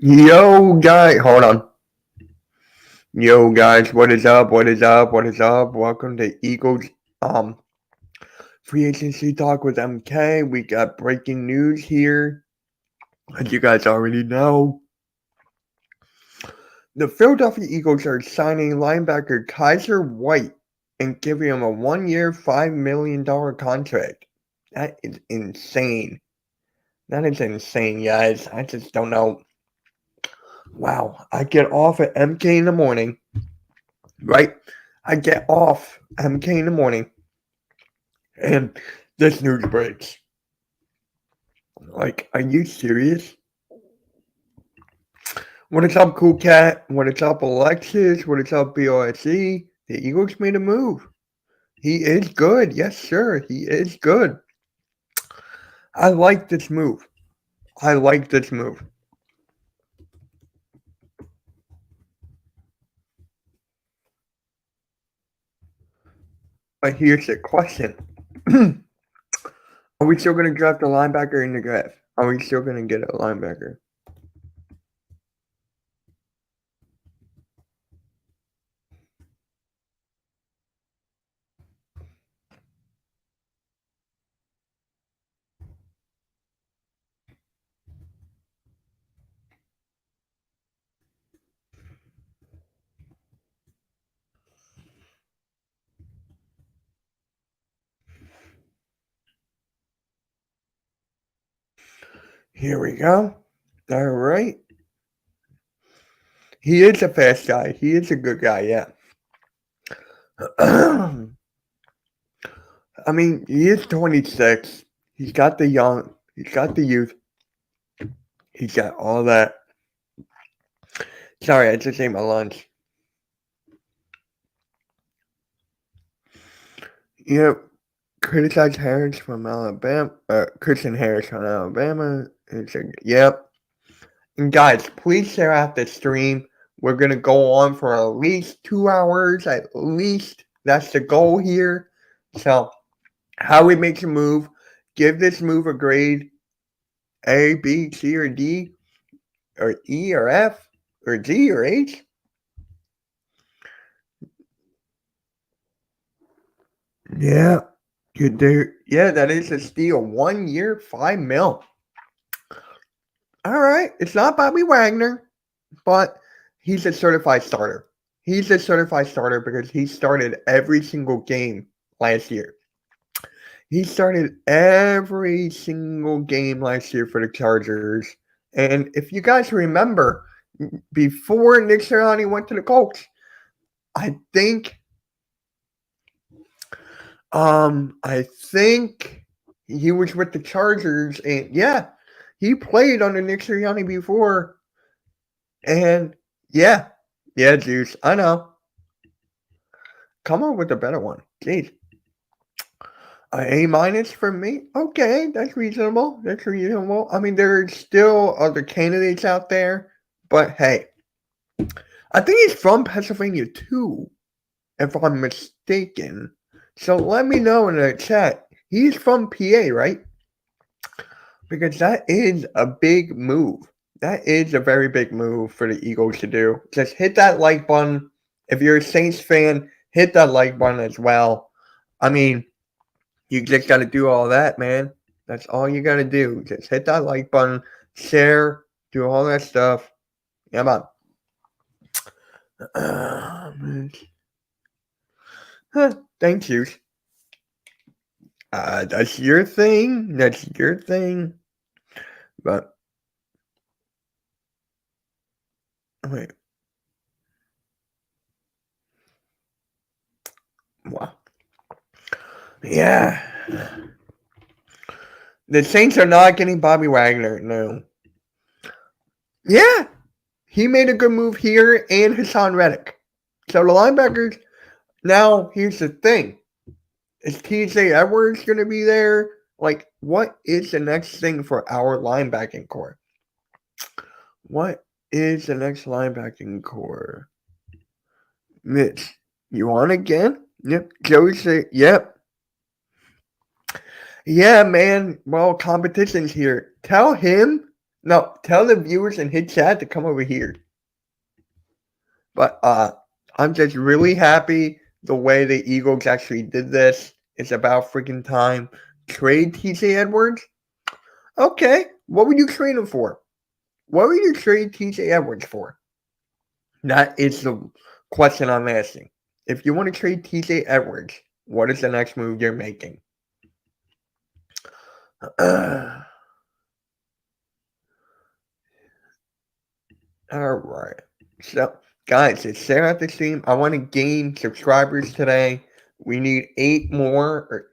Yo, guy, hold on. Yo, guys, what is up? What is up? What is up? Welcome to Eagles free agency talk with MK. We got breaking news here, as you guys already know. The Philadelphia Eagles are signing linebacker Kyzir White and giving him a 1-year, $5 million contract. That is insane. That is insane, guys. I just don't know. Wow, I get off at MK in the morning, right? I get off MK in the morning, and this news breaks. Like, are you serious? What is up, Cool Cat? What is up, Alexis? What is up, BOSE? The Eagles made a move. He is good. Yes, sir. He is good. I like this move. I like this move. But here's the question. Are we still going to draft a linebacker in the draft? Are we still going to get a linebacker? Here we go. All right. He is a fast guy. He is a good guy, yeah. I mean, he is 26. He's got the young. He's got the youth. He's got all that. Sorry, I just ate my lunch. Criticize Harris from Alabama. Christian Harris from Alabama. Yep. And guys, please share out the stream. We're going to go on for at least 2 hours. At least. That's the goal here. So, Howie makes a move. Give this move a grade. A, B, C, or D. Or E, or F. Or G, or H. Yeah. Good dude. Yeah, that is a steal. 1 year, $5 million. All right. It's not Bobby Wagner, but he's a certified starter. He's a certified starter because he started every single game last year. He started every single game last year for the Chargers. And if you guys remember, before Nick Sirianni went to the Colts, I think he was with the Chargers, and yeah, he played under Nick Sirianni before. And yeah, Juice, I know. Come on with a better one. Jeez. A- for me? Okay, that's reasonable. That's reasonable. I mean, there's still other candidates out there, but hey, I think he's from Pennsylvania too, if I'm mistaken. So let me know in the chat. He's from PA, right? Because that is a big move. That is a very big move for the Eagles to do. Just hit that like button. If you're a Saints fan, hit that like button as well. I mean, you just got to do all that, man. That's all you got to do. Just hit that like button, share, do all that stuff. Yeah, man. Thank you. That's your thing. That's your thing. But wait. Wow. Yeah. The Saints are not getting Bobby Wagner, no. Yeah. He made a good move here and Hassan Reddick. So the linebackers, now here's the thing. Is TJ Edwards going to be there? Like, what is the next thing for our linebacking core? What is the next linebacking core? Mitch, you on again? Yep. Joey said, yep. Yeah, man. Well, competition's here. Tell him No, tell the viewers and hit chat to come over here. But I'm just really happy the way the Eagles actually did this. It's about freaking time. Trade TJ Edwards? Okay. What would you trade him for? What would you trade TJ Edwards for? That is the question I'm asking. If you want to trade TJ Edwards, what is the next move you're making? All right. So, guys, it's Sarah at the stream. I want to gain subscribers today. We need 8 more.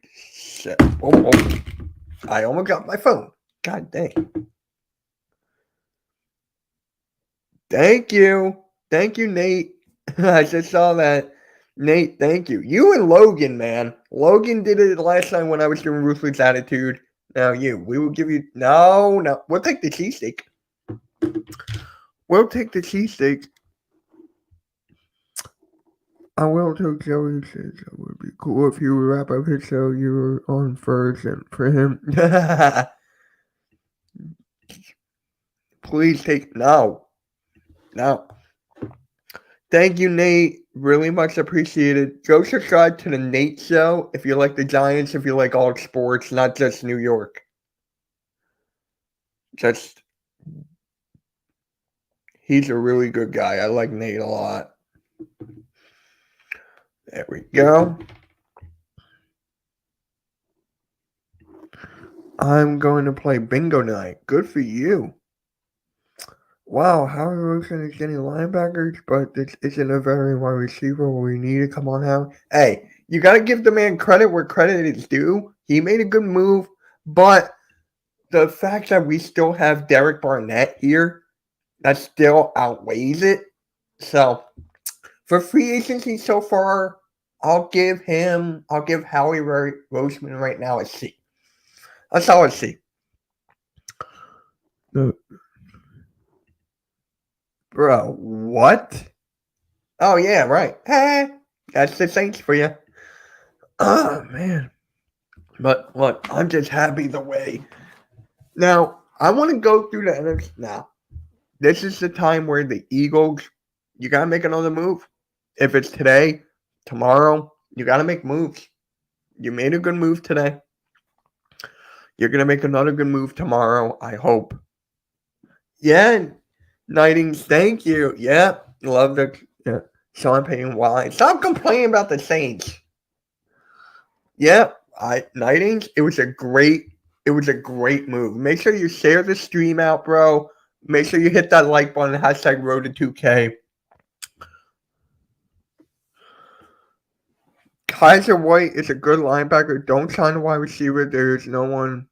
I almost got my phone. God dang. Thank you. Thank you, Nate. I just saw that. Nate, thank you. You and Logan, man. Logan did it last time when I was doing Ruthless Attitude. Now you. We will give you... No. We'll take the cheesesteak. We'll take the cheesesteak. I will tell Joey says it would be cool if you would wrap up his show you were on first and for him. Please take... No. Thank you, Nate. Really much appreciated. Go subscribe to the Nate Show if you like the Giants, if you like all sports, not just New York. He's a really good guy. I like Nate a lot. There we go. I'm going to play bingo night. Good for you. Wow, Howie Roseman is getting linebackers, but this isn't a very wide receiver where we need to come on Howie. Hey, you got to give the man credit where credit is due. He made a good move, but the fact that we still have Derek Barnett here, that still outweighs it. So, for free agency so far, I'll give Howie Roseman right now a C. A solid C. Bro, what? Oh, yeah, right. Hey, that's the Saints for you. Oh, man. But look, I'm just happy the way. Now, I want to go through the NFC. Now, this is the time where the Eagles, you got to make another move. If it's today, tomorrow, you got to make moves. You made a good move today. You're going to make another good move tomorrow, I hope. Yeah, Nightings, thank you. Yeah, love the Sean Payne wine. Stop complaining about the Saints. Yeah, Nightings, it was a great move. Make sure you share the stream out, bro. Make sure you hit that like button, hashtag road to 2K. Kyzir White is a good linebacker. Don't sign a wide receiver. There's no one.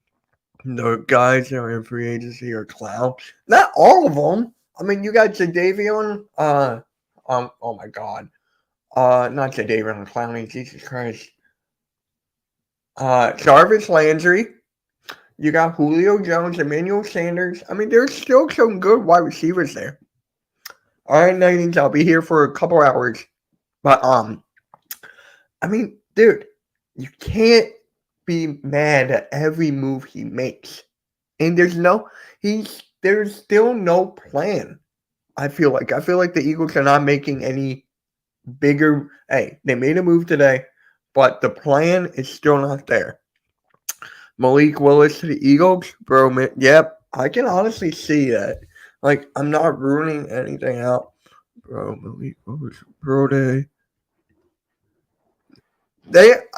The guys that are in free agency are clowns. Not all of them. I mean, you got Jadavion. Oh my God. Not Jadavion Clowney. Jesus Christ. Jarvis Landry. You got Julio Jones, Emmanuel Sanders. I mean, there's still some good wide receivers there. All right, Nightings, I'll be here for a couple hours. But I mean, dude, you can't be mad at every move he makes. And there's still no plan. I feel like the Eagles are not making any bigger. Hey, they made a move today, but the plan is still not there. Malik Willis to the Eagles, bro. Man, yep, I can honestly see that. Like, I'm not ruining anything out, bro. Malik Willis, bro.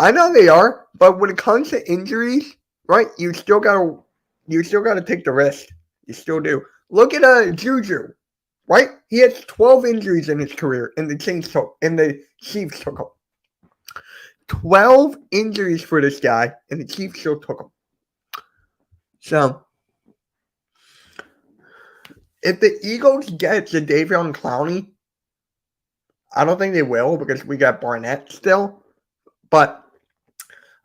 I know they are, but when it comes to injuries, right? You still gotta take the risk. You still do. Look at Juju, right? He has 12 injuries in his career, and the Chiefs took him. 12 injuries for this guy, and the Chiefs still took him. So, if the Eagles get Jadavion Clowney, I don't think they will because we got Barnett still. But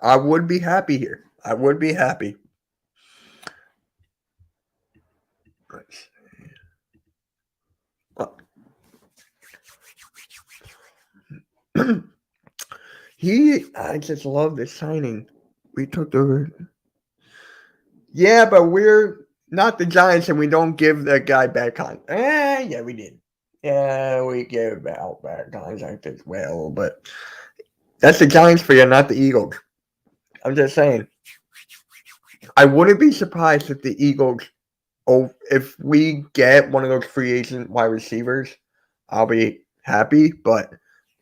I would be happy here. I would be happy. I just love this signing. We took the... Yeah, but Not the Giants, and we don't give that guy bad contract. Yeah, we did. Yeah, we give out bad contract as well, but that's the Giants for you, not the Eagles. I'm just saying. I wouldn't be surprised if the Eagles, if we get one of those free agent wide receivers, I'll be happy. But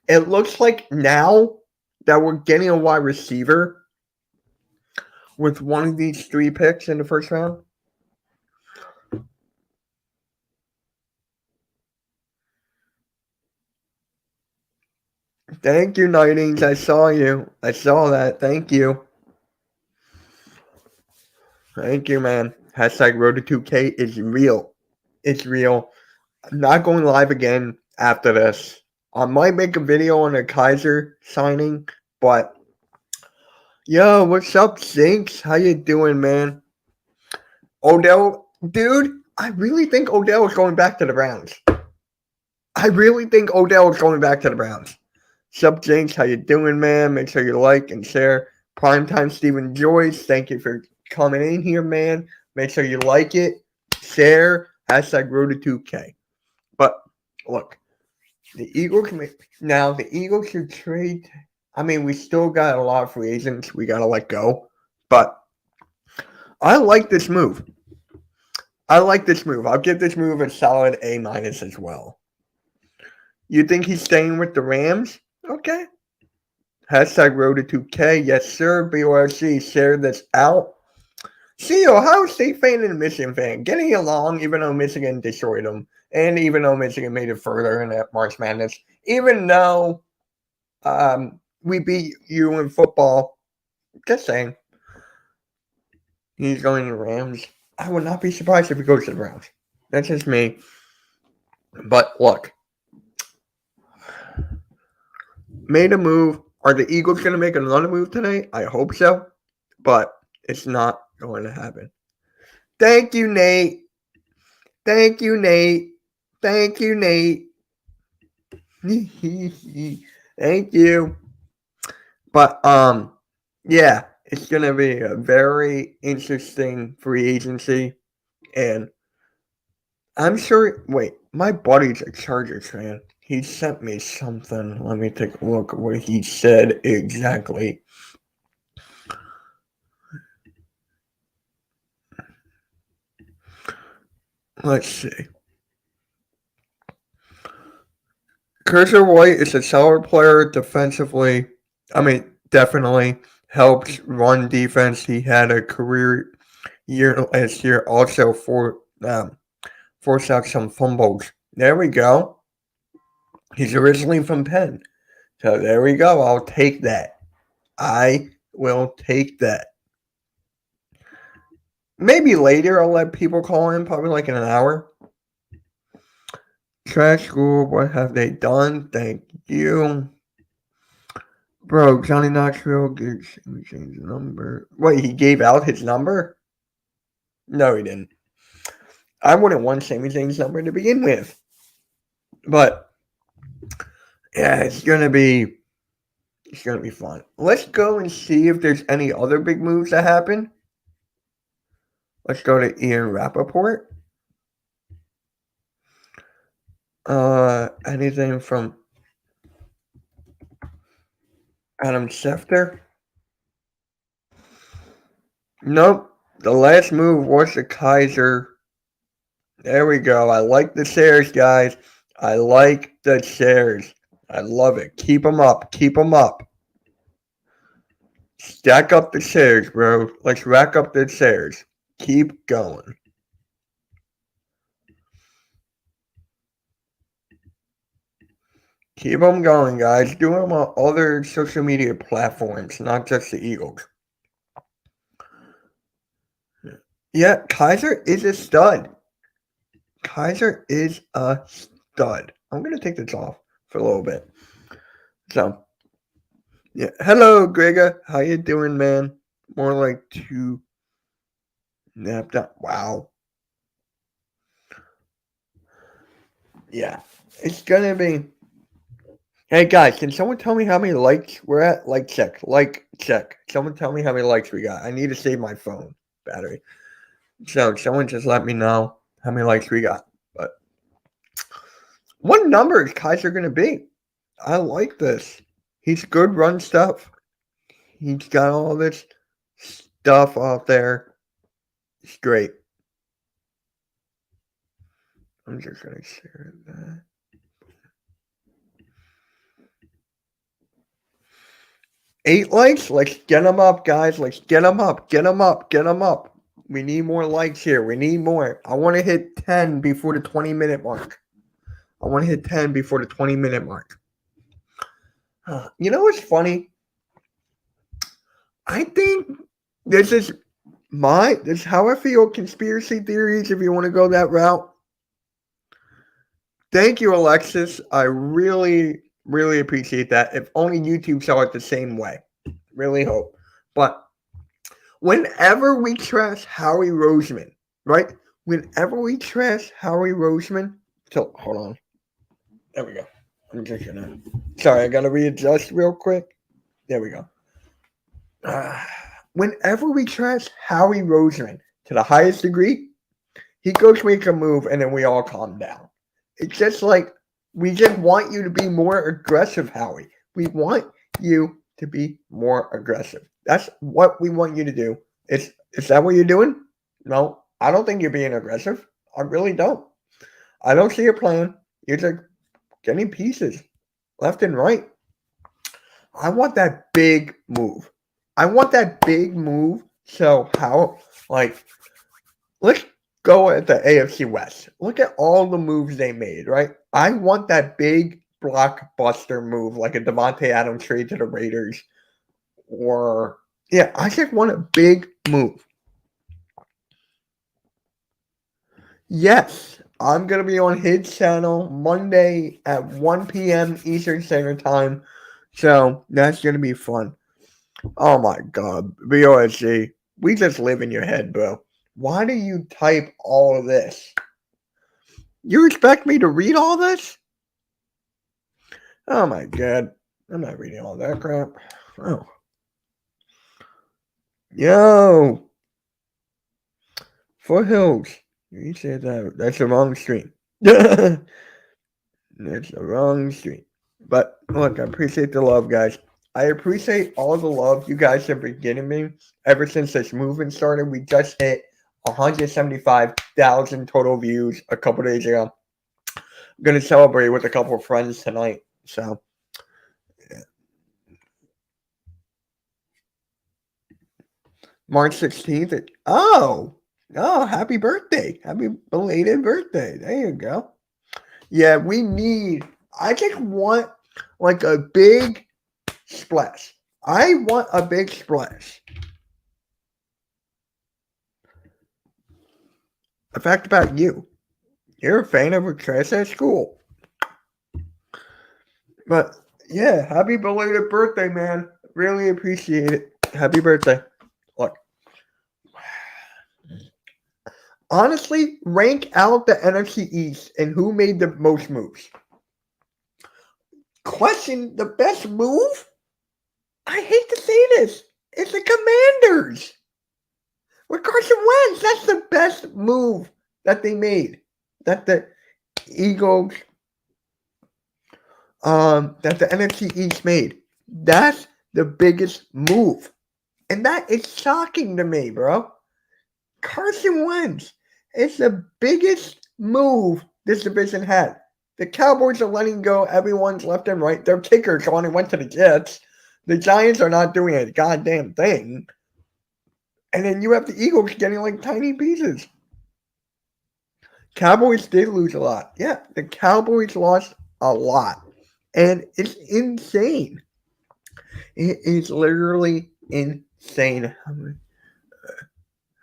it looks like now that we're getting a wide receiver with one of these 3 picks in the first round. Thank you, Nightings. I saw you. I saw that. Thank you. Thank you, man. Hashtag Road to 2K is real. It's real. I'm not going live again after this. I might make a video on a Kyzir signing, but yo, what's up, Zinks? How you doing, man? Odell, dude, I really think Odell is going back to the Browns. I really think Odell is going back to the Browns. Sup, Jinx? How you doing, man? Make sure you like and share. Primetime Stephen Joyce, thank you for coming in here, man. Make sure you like it, share, hashtag Road to 2K. But look, the Eagles should trade. I mean, we still got a lot of free agents we got to let go. But I like this move. I'll give this move a solid A- as well. You think he's staying with the Rams? Okay. Hashtag Road to 2K. Yes, sir. BORC. Share this out. See, Ohio State fan and Michigan fan getting along, even though Michigan destroyed them, and even though Michigan made it further in that March Madness, even though we beat you in football. Just saying. He's going to the Rams. I would not be surprised if he goes to the Browns. That's just me. But look. Made a move. Are the Eagles going to make another move today? I hope so. But it's not going to happen. Thank you, Nate. Thank you, Nate. Thank you, Nate. Thank you. But yeah, it's gonna be a very interesting free agency, and I'm sure. Wait, my buddy's a Chargers fan. He sent me something. Let me take a look at what he said exactly. Let's see. Kyzir White is a solid player defensively. I mean, definitely helps run defense. He had a career year last year. Also forced out some fumbles. There we go. He's originally from Penn. So there we go. I'll take that. I will take that. Maybe later I'll let people call in, probably like in an hour. Trash school, what have they done? Thank you. Bro, Johnny Knoxville gives me change the number. Wait, he gave out his number? No, he didn't. I wouldn't want Sammy Zayn's number to begin with. But yeah, it's gonna be fun. Let's go and see if there's any other big moves that happen. Let's go to Ian Rappaport. Anything from Adam Schefter? Nope. The last move was the Kyzir. There we go. I like the shares, guys. I like the shares. I love it. Keep them up. Keep them up. Stack up the shares, bro. Let's rack up the shares. Keep going. Keep them going, guys. Do them on other social media platforms, not just the Eagles. Yeah, Kyzir is a stud. Kyzir is a stud. I'm going to take this off for a little bit. So, yeah. Hello, Grega. How you doing, man? More like 2 napped out. Wow. Yeah. It's going to be. Hey, guys, can someone tell me how many likes we're at? Like check. Someone tell me how many likes we got. I need to save my phone battery. So someone just let me know how many likes we got. But what number is Kyzir going to be? I like this. He's good run stuff. He's got all this stuff out there. It's great. I'm just going to share that. Eight likes? Let's get them up, guys. Let's get them up. Get them up. Get them up. We need more likes here. We need more. I want to hit 10 before the 20-minute mark. I want to hit 10 before the 20-minute mark. You know what's funny? I think this is how I feel. Conspiracy theories, if you want to go that route. Thank you, Alexis. I really, really appreciate that. If only YouTube saw it the same way. Really hope. But whenever we trash Howie Roseman, right? Whenever we trash Howie Roseman, so hold on. There we go. I'm just gonna. Sorry, I gotta readjust real quick. There we go. Whenever we trash Howie Roseman to the highest degree, he goes make a move, and then we all calm down. It's just like we just want you to be more aggressive, Howie. We want you to be more aggressive. That's what we want you to do. Is that what you're doing? No, I don't think you're being aggressive. I really don't. I don't see a plan. You're just getting pieces left and right. I want that big move. So how, let's go at the AFC West. Look at all the moves they made, right? I want that big blockbuster move, like a Devontae Adams trade to the Raiders. I just want a big move. Yes, I'm going to be on his channel Monday at 1 p.m. Eastern Standard Time. So that's going to be fun. Oh my God. BOSG, we just live in your head, bro. Why do you type all of this? You expect me to read all this? Oh my God. I'm not reading all that crap. Oh. Yo. Foothills. You said that. That's the wrong stream. That's the wrong stream. But look, I appreciate the love, guys. I appreciate all the love you guys have been giving me ever since this movement started. We just hit 175,000 total views a couple days ago. I'm going to celebrate with a couple of friends tonight. So, yeah. March 16th. Oh, happy birthday. Happy belated birthday. There you go. Yeah, I just want like a big splash. I want a big splash. A fact about you. You're a fan of a trash at school. But yeah, happy belated birthday, man. Really appreciate it. Happy birthday. Look. Honestly, rank out the NFC East and who made the most moves. Question, the best move? I hate to say this. It's the Commanders. With Carson Wentz, that's the best move that they made. That the Eagles, that the NFC East made. That's the biggest move. And that is shocking to me, bro. Carson Wentz is the biggest move this division had. The Cowboys are letting go everyone's left and right. Their kickers only went to the Jets. The Giants are not doing a goddamn thing. And then you have the Eagles getting like tiny pieces. Cowboys did lose a lot. Yeah, the Cowboys lost a lot. And it's insane. It is literally insane.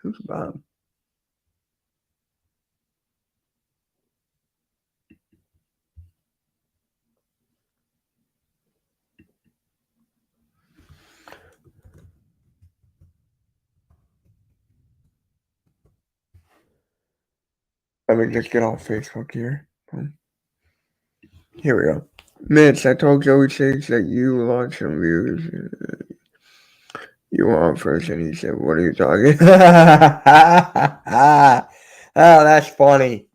Who's Bob? Let me just get off Facebook here. Here we go. Mitch, I told Joey Chase that you lost some views. You were on first and he said, what are you talking? Oh, that's funny.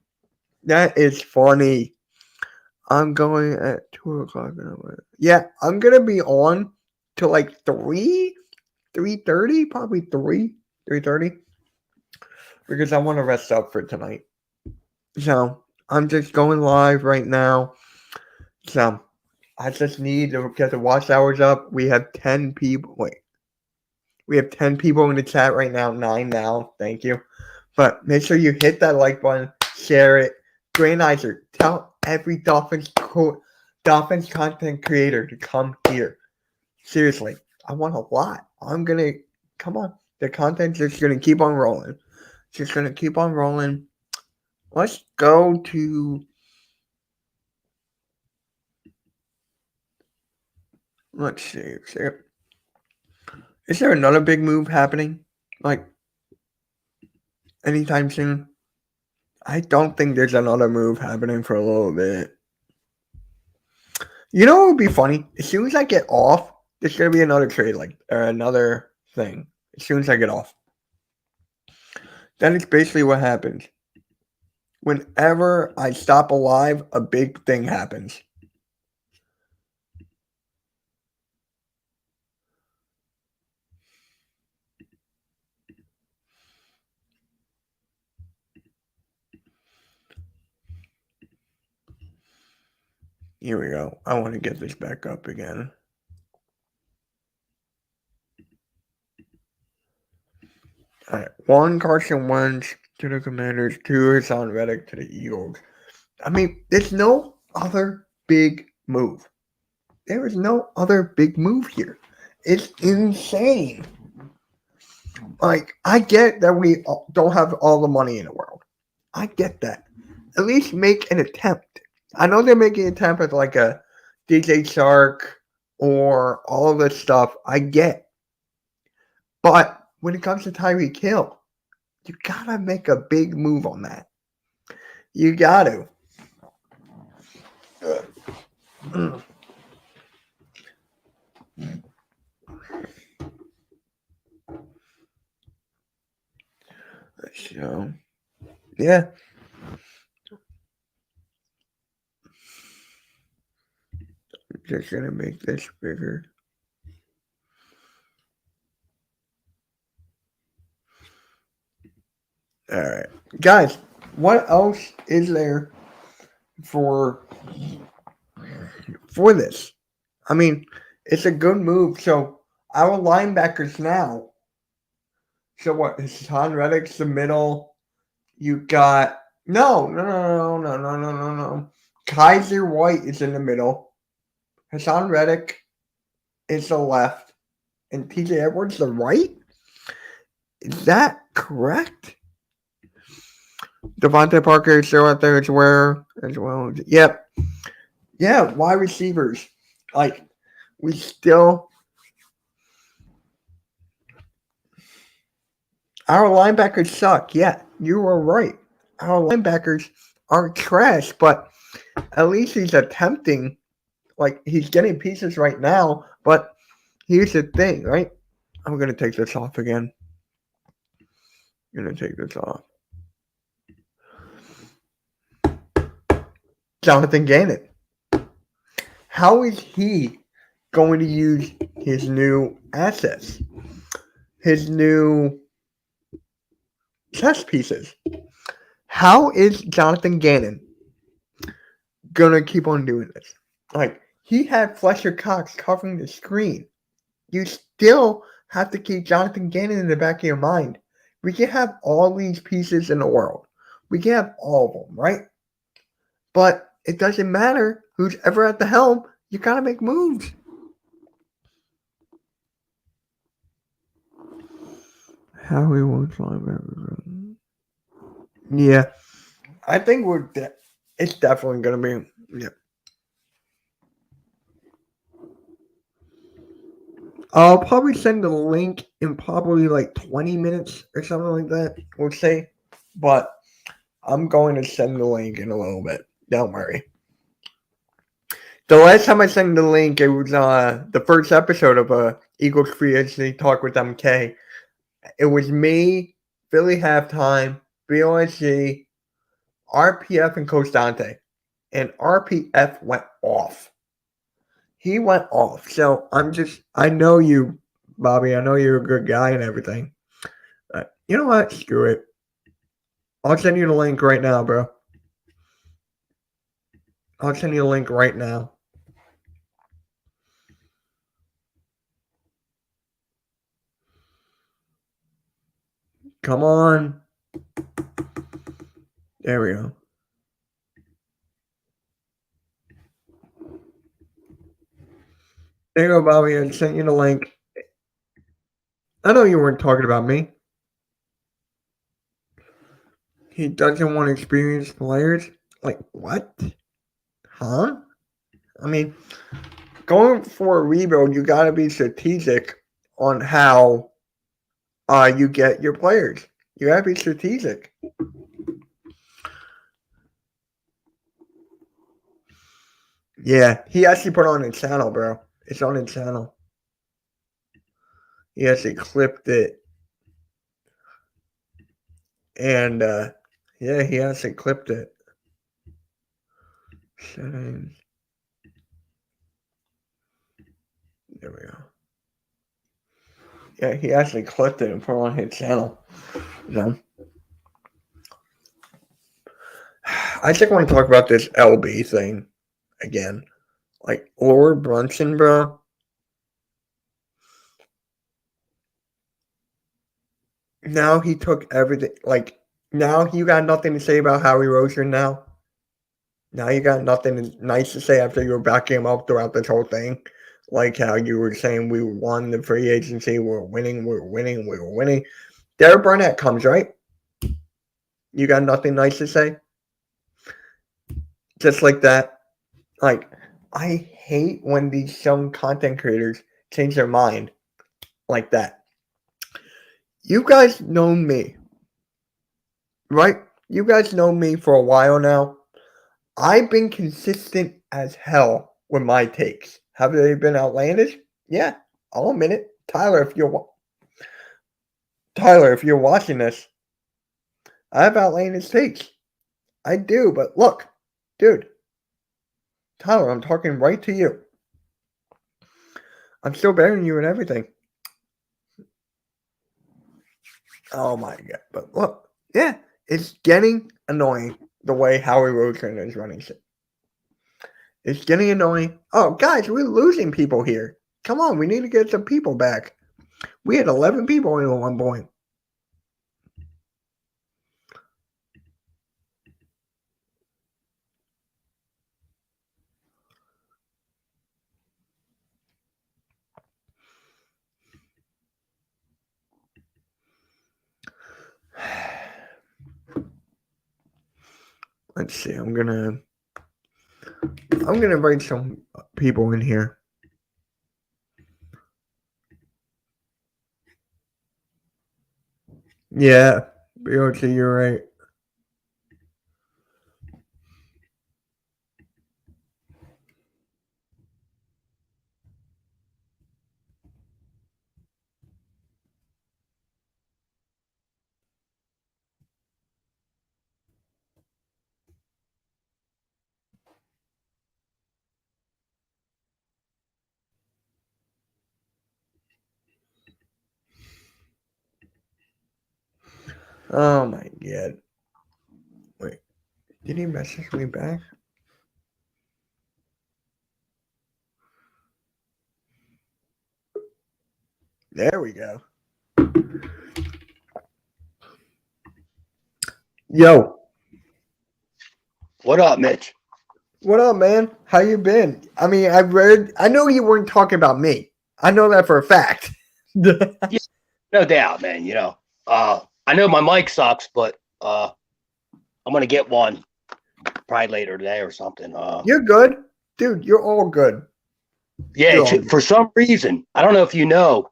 That is funny. I'm going at 2 o'clock. Yeah, I'm going to be on till like 3:30, probably 3:30. Because I want to rest up for tonight. So, I'm just going live right now. So, I just need to get the watch hours up. We have 10 people. Wait. We have 10 people in the chat right now. 9 now. Thank you. But make sure you hit that like button. Share it. Granizer, tell every Dolphins content creator to come here. Seriously. I want a lot. Come on. The content's just going to keep on rolling. Just going to keep on rolling. Let's go to... Let's see. Is there another big move happening? Like, anytime soon? I don't think there's another move happening for a little bit. You know what would be funny? As soon as I get off, there's going to be another trade, or another thing. As soon as I get off. That is basically what happens. Whenever I stop alive, a big thing happens. Here we go. I want to get this back up again. All right. 1, Carson Wentz to the Commanders. 2, Hassan Reddick to the Eagles. I mean, there's no other big move. There is no other big move here. It's insane. Like, I get that we don't have all the money in the world. I get that. At least make an attempt. I know they're making an attempt at like a DJ Chark or all of this stuff. I get. But when it comes to Tyreek Hill, you gotta make a big move on that. You got to. So, yeah. I'm just gonna make this bigger. All right, guys. What else is there for this? I mean, it's a good move. So our linebackers now. So what? Hassan Reddick's the middle. You got no. Kyzir White is in the middle. Hassan Reddick is the left, and TJ Edwards the right. Is that correct? Devontae Parker is still out there as well. Yep. Yeah, wide receivers. Like, we still... Our linebackers suck. Yeah, you were right. Our linebackers are trash, but at least he's attempting. Like, he's getting pieces right now, but here's the thing, right? I'm going to take this off again. I'm going to take this off. Jonathan Gannon. How is he going to use his new assets? His new chess pieces? How is Jonathan Gannon going to keep on doing this? Like, he had Fletcher Cox covering the screen. You still have to keep Jonathan Gannon in the back of your mind. We can have all these pieces in the world. We can have all of them, right? But it doesn't matter who's ever at the helm. You got to make moves. Howie won't linebacker. Yeah. I think it's definitely going to be. Yeah. I'll probably send the link in probably like 20 minutes or something like that, we'll say. But I'm going to send the link in a little bit. Don't worry. The last time I sent the link, it was the first episode of Eagles free agency talk with MK. It was me, Philly halftime, BOSG, RPF, and Coach Dante. And RPF went off. He went off. So I know you, Bobby. I know you're a good guy and everything. You know what? Screw it. I'll send you the link right now, bro. I'll send you the link right now. Come on. There we go. There you go, Bobby. I sent you the link. I know you weren't talking about me. He doesn't want experienced players? Like, what? Huh? I mean, going for a rebuild, you got to be strategic on how you get your players. You got to be strategic. Yeah, he actually put on his channel, bro. It's on his channel. He actually clipped it. And, yeah, he actually clipped it. Settings. There we go. Yeah, he actually clipped it and put it on his channel. So, I just want to talk about this LB thing again. Like, Lord Brunson, bro. Now he took everything. Like, now you got nothing to say about Howie Roseman now? Now you got nothing nice to say after you were backing him up throughout this whole thing? Like how you were saying we won the free agency, we're winning. There Barnett comes, right? You got nothing nice to say? Just like that. Like, I hate when these young content creators change their mind like that. You guys know me, right? You guys know me for a while now. I've been consistent as hell with my takes. Have they been outlandish? Yeah, I'll admit it. Tyler, if you're watching this, I have outlandish takes. I do, but look, dude, Tyler, I'm talking right to you. I'm still better than you and everything. Oh my god! But look, yeah, it's getting annoying the way Howie Roseman is running shit. It's getting annoying. Oh, guys, we're losing people here. Come on, we need to get some people back. We had 11 people in at one point. Let's see. I'm gonna invite some people in here. Yeah, BOT, you're right. Oh my god. Wait, did he message me back? There we go. Yo. What up, Mitch? What up, man? How you been? I mean, I know you weren't talking about me. I know that for a fact. Yeah, no doubt, man. I know my mic sucks, but I'm gonna get one probably later today or something. You're good. Dude, you're all good. Yeah, for some reason, I don't know if you know,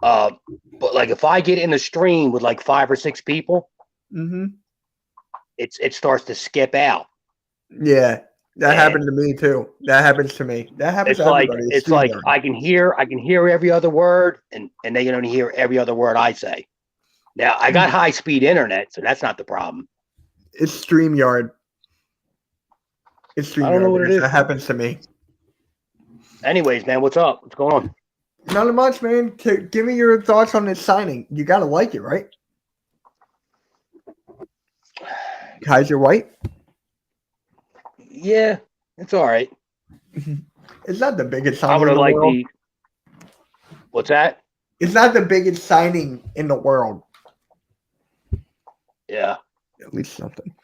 but like if I get in a stream with like 5 or 6 people, Mm-hmm. it starts to skip out. Yeah. That And happened to me too. That happens to me. That happens to everybody. it's like I can hear every other word, and they can only hear every other word I say. Now I got high speed internet, so that's not the problem. It's StreamYard. It's StreamYard. I don't know what it is. That happens to me. Anyways, man, what's up? What's going on? Not much, man. Give me your thoughts on this signing. You gotta like it, right? Kyzir White. Yeah, it's all right. It's not the biggest I signing would in have the liked world. What's that? It's not the biggest signing in the world. Yeah. At least something.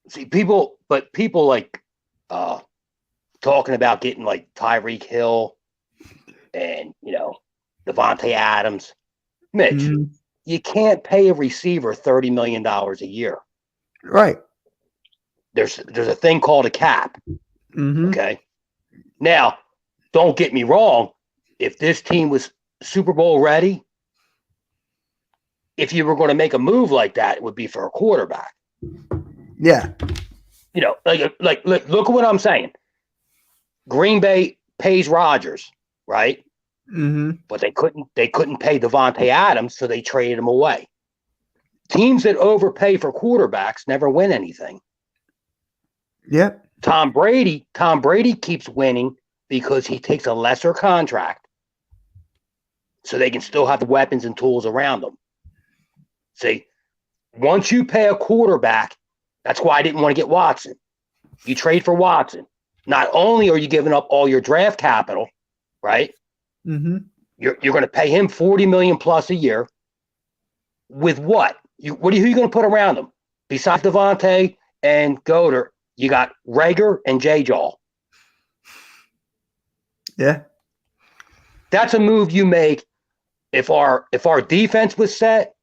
See, people like talking about getting like Tyreek Hill and Devontae Adams. Mitch, you can't pay a receiver $30 million a year. Right. There's a thing called a cap. Okay. Now, don't get me wrong. If this team was Super Bowl ready, if you were going to make a move like that, it would be for a quarterback. Yeah. Like look at what I'm saying. Green Bay pays Rodgers, right? But they couldn't pay Devontae Adams, so they traded him away. Teams that overpay for quarterbacks never win anything. Yep. Tom Brady keeps winning because he takes a lesser contract so they can still have the weapons and tools around them. See, once you pay a quarterback, that's why I didn't want to get Watson. You trade for Watson. Not only are you giving up all your draft capital, right? You're going to pay him $40 million plus a year. With what? Who are you going to put around him? Besides Devontae and Goddard, you got Rager and J-Jaw. Yeah. That's a move you make if our defense was set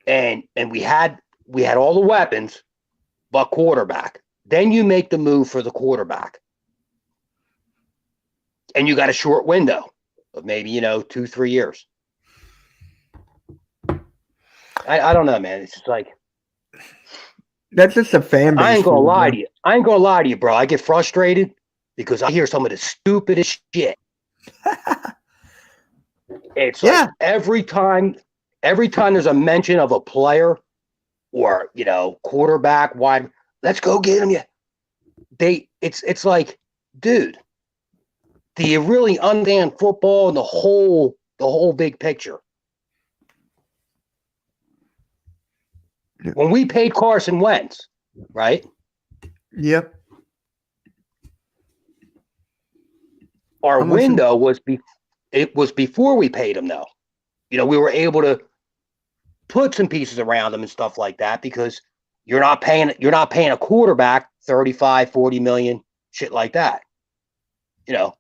and we had all the weapons but quarterback. Then you make the move for the quarterback. And you got a short window of maybe, 2-3 years. I don't know, man. It's just like that's just a fan base. I ain't gonna lie to you, bro. I get frustrated because I hear some of the stupidest shit. It's like every time there's a mention of a player or quarterback, wide, let's go get him. Yeah, it's like, dude, do you really understand football and the whole big picture? When we paid Carson Wentz, right? Yep. Our window was before we paid him, though. We were able to put some pieces around him and stuff like that because you're not paying a quarterback 35, 40 million, shit like that. I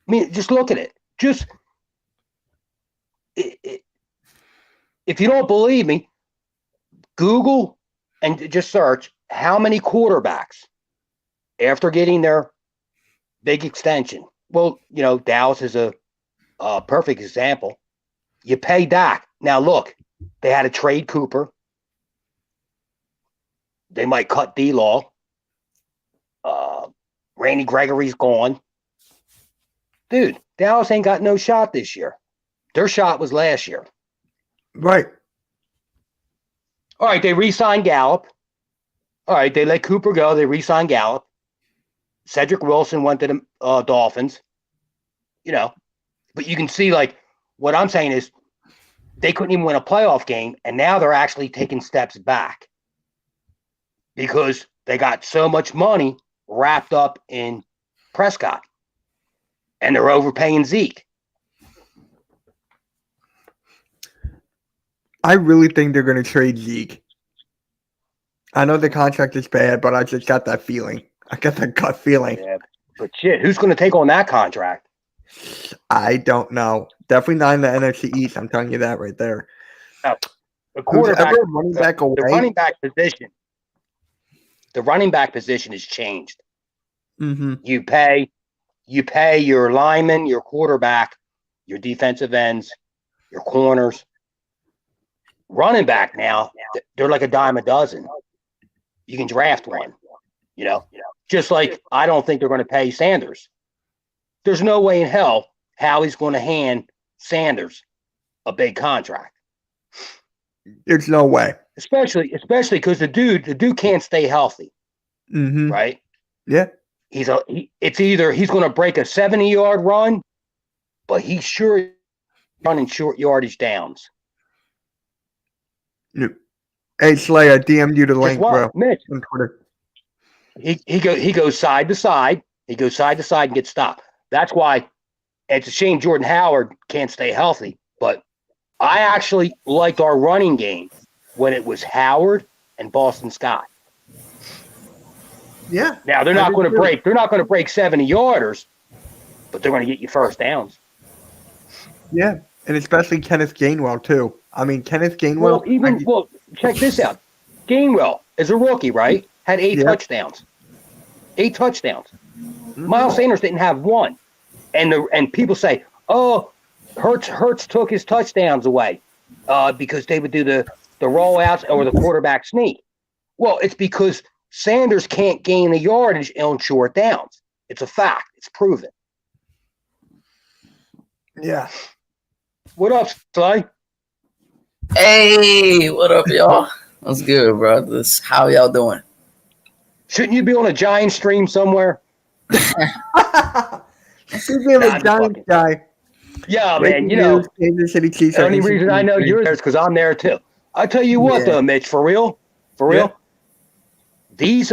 mean, just look at it. Just if you don't believe me, Google and just search how many quarterbacks after getting their big extension. Well, Dallas is a perfect example. You pay Dak. Now, look, they had to trade Cooper. They might cut D-Law. Randy Gregory's gone. Dude, Dallas ain't got no shot this year. Their shot was last year. Right. All right, they re-signed Gallup. All right, they let Cooper go. They re-signed Gallup. Cedric Wilson went to the Dolphins. But you can see, like, what I'm saying is they couldn't even win a playoff game, and now they're actually taking steps back because they got so much money wrapped up in Prescott, and they're overpaying Zeke. I really think they're going to trade Zeke. I know the contract is bad, but I just got that feeling. I got that gut feeling. Yeah, but shit, who's going to take on that contract? I don't know. Definitely not in the NFC East. I'm telling you that right there. Now, the quarterback, running back away, the running back position. The running back position has changed. You pay your linemen, your quarterback, your defensive ends, your corners. Running back now, they're like a dime a dozen. You can draft one, Just like I don't think they're going to pay Sanders. There's no way in hell Howie's going to hand Sanders a big contract. There's no way. Especially because the dude can't stay healthy. Mm-hmm. Right? Yeah. It's either he's going to break a 70-yard run, but he's sure running short yardage downs. Hey, Slay, I DM'd you the link, bro. Mitch, on Twitter. He goes side to side. He goes side to side and gets stopped. That's why it's a shame Jordan Howard can't stay healthy. But I actually liked our running game when it was Howard and Boston Scott. Yeah. Now they're not going to break 70-yarders, but they're going to get you first downs. Yeah, and especially Kenneth Gainwell too. I mean, Kenneth Gainwell. Well, check this out. Gainwell is a rookie, right? Had 8 touchdowns. 8 touchdowns. Mm-hmm. Miles Sanders didn't have one, and people say, "Oh, Hurts took his touchdowns away because they would do the rollouts or the quarterback sneak." Well, it's because Sanders can't gain the yardage on short downs. It's a fact. It's proven. Yeah. What up, Sly? Hey, what up, y'all? What's good, brothers? How y'all doing? Shouldn't you be on a Giant stream somewhere? Speaking of a Giants guy. Yeah, man, you know, Kansas City Chiefs. the only reason I know you're there is because I'm there too. I tell you what, though, Mitch, for real, these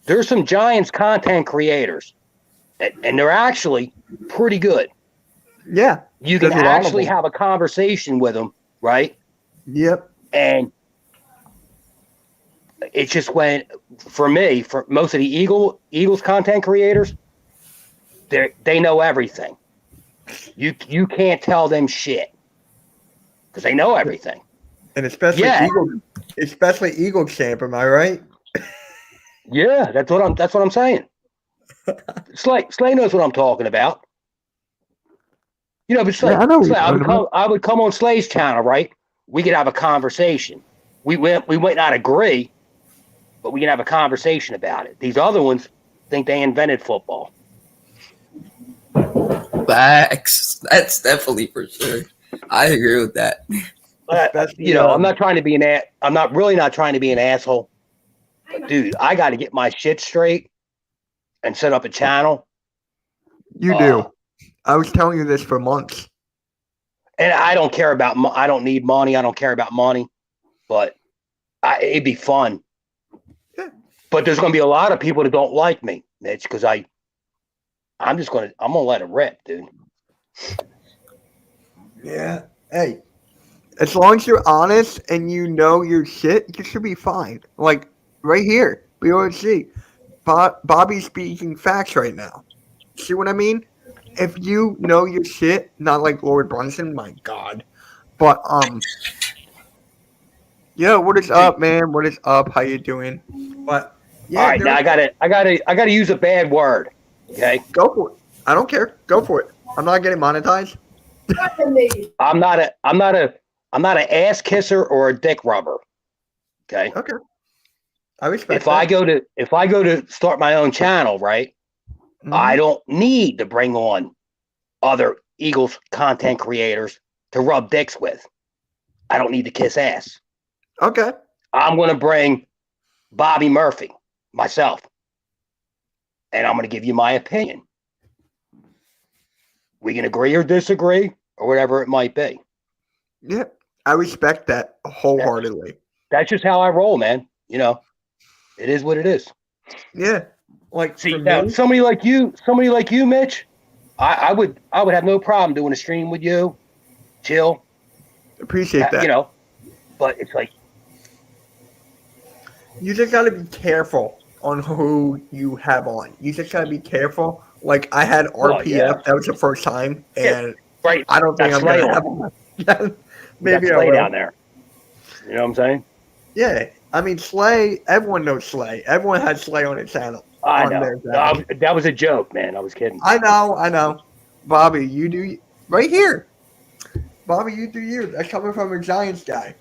there's some Giants content creators, and they're actually pretty good. Yeah, you can actually have a conversation with them, right? Yep. And it just went for me. For most of the Eagles content creators, they know everything. You can't tell them shit because they know everything. And especially Eagle Champ, am I right? Yeah, that's what I'm saying. Slay knows what I'm talking about. You know, but Slay, I would come on Slay's channel, right? We could have a conversation. We might not agree, but we can have a conversation about it. These other ones think they invented football. Facts. That's definitely for sure. I agree with that. You know, I'm not trying to be I'm really not trying to be an asshole. But dude, I got to get my shit straight and set up a channel. You do. I was telling you this for months. And I don't care about. I don't need money. I don't care about money. But it'd be fun. Yeah. But there's going to be a lot of people that don't like me, Mitch, because I'm gonna let it rip, dude. Yeah. Hey, as long as you're honest and you know your shit, you should be fine. Like right here, we always see Bobby's speaking facts right now. See what I mean? If you know your shit, not like Lord Brunson, my God. But yo, what is up, man? What is up? How you doing? But yeah, all right, now I gotta use a bad word. Okay, go for it. I don't care. Go for it. I'm not getting monetized. I'm not an ass kisser or a dick rubber. Okay. Okay. I respect. If I go to start my own channel, right? Mm-hmm. I don't need to bring on other Eagles content creators to rub dicks with. I don't need to kiss ass. Okay. I'm going to bring Bobby Murphy myself, and I'm going to give you my opinion. We can agree or disagree or whatever it might be. Yeah, I respect that wholeheartedly. That's just how I roll, man. You know, it is what it is. Yeah. Like, see, now, somebody like you, Mitch, I would have no problem doing a stream with you, chill. Appreciate that. You know, but it's like you just got to be careful on who you have on. You just got to be careful. Like I had RPF, that was the first time, and right. I don't think I'm gonna have one. Maybe I will down there. You know what I'm saying? Yeah, I mean Slay. Everyone knows Slay. Everyone had Slay on his channel. I know. That was a joke, man. I was kidding. I know. Bobby, you do right here. Bobby, you do you. That's coming from a Giants guy.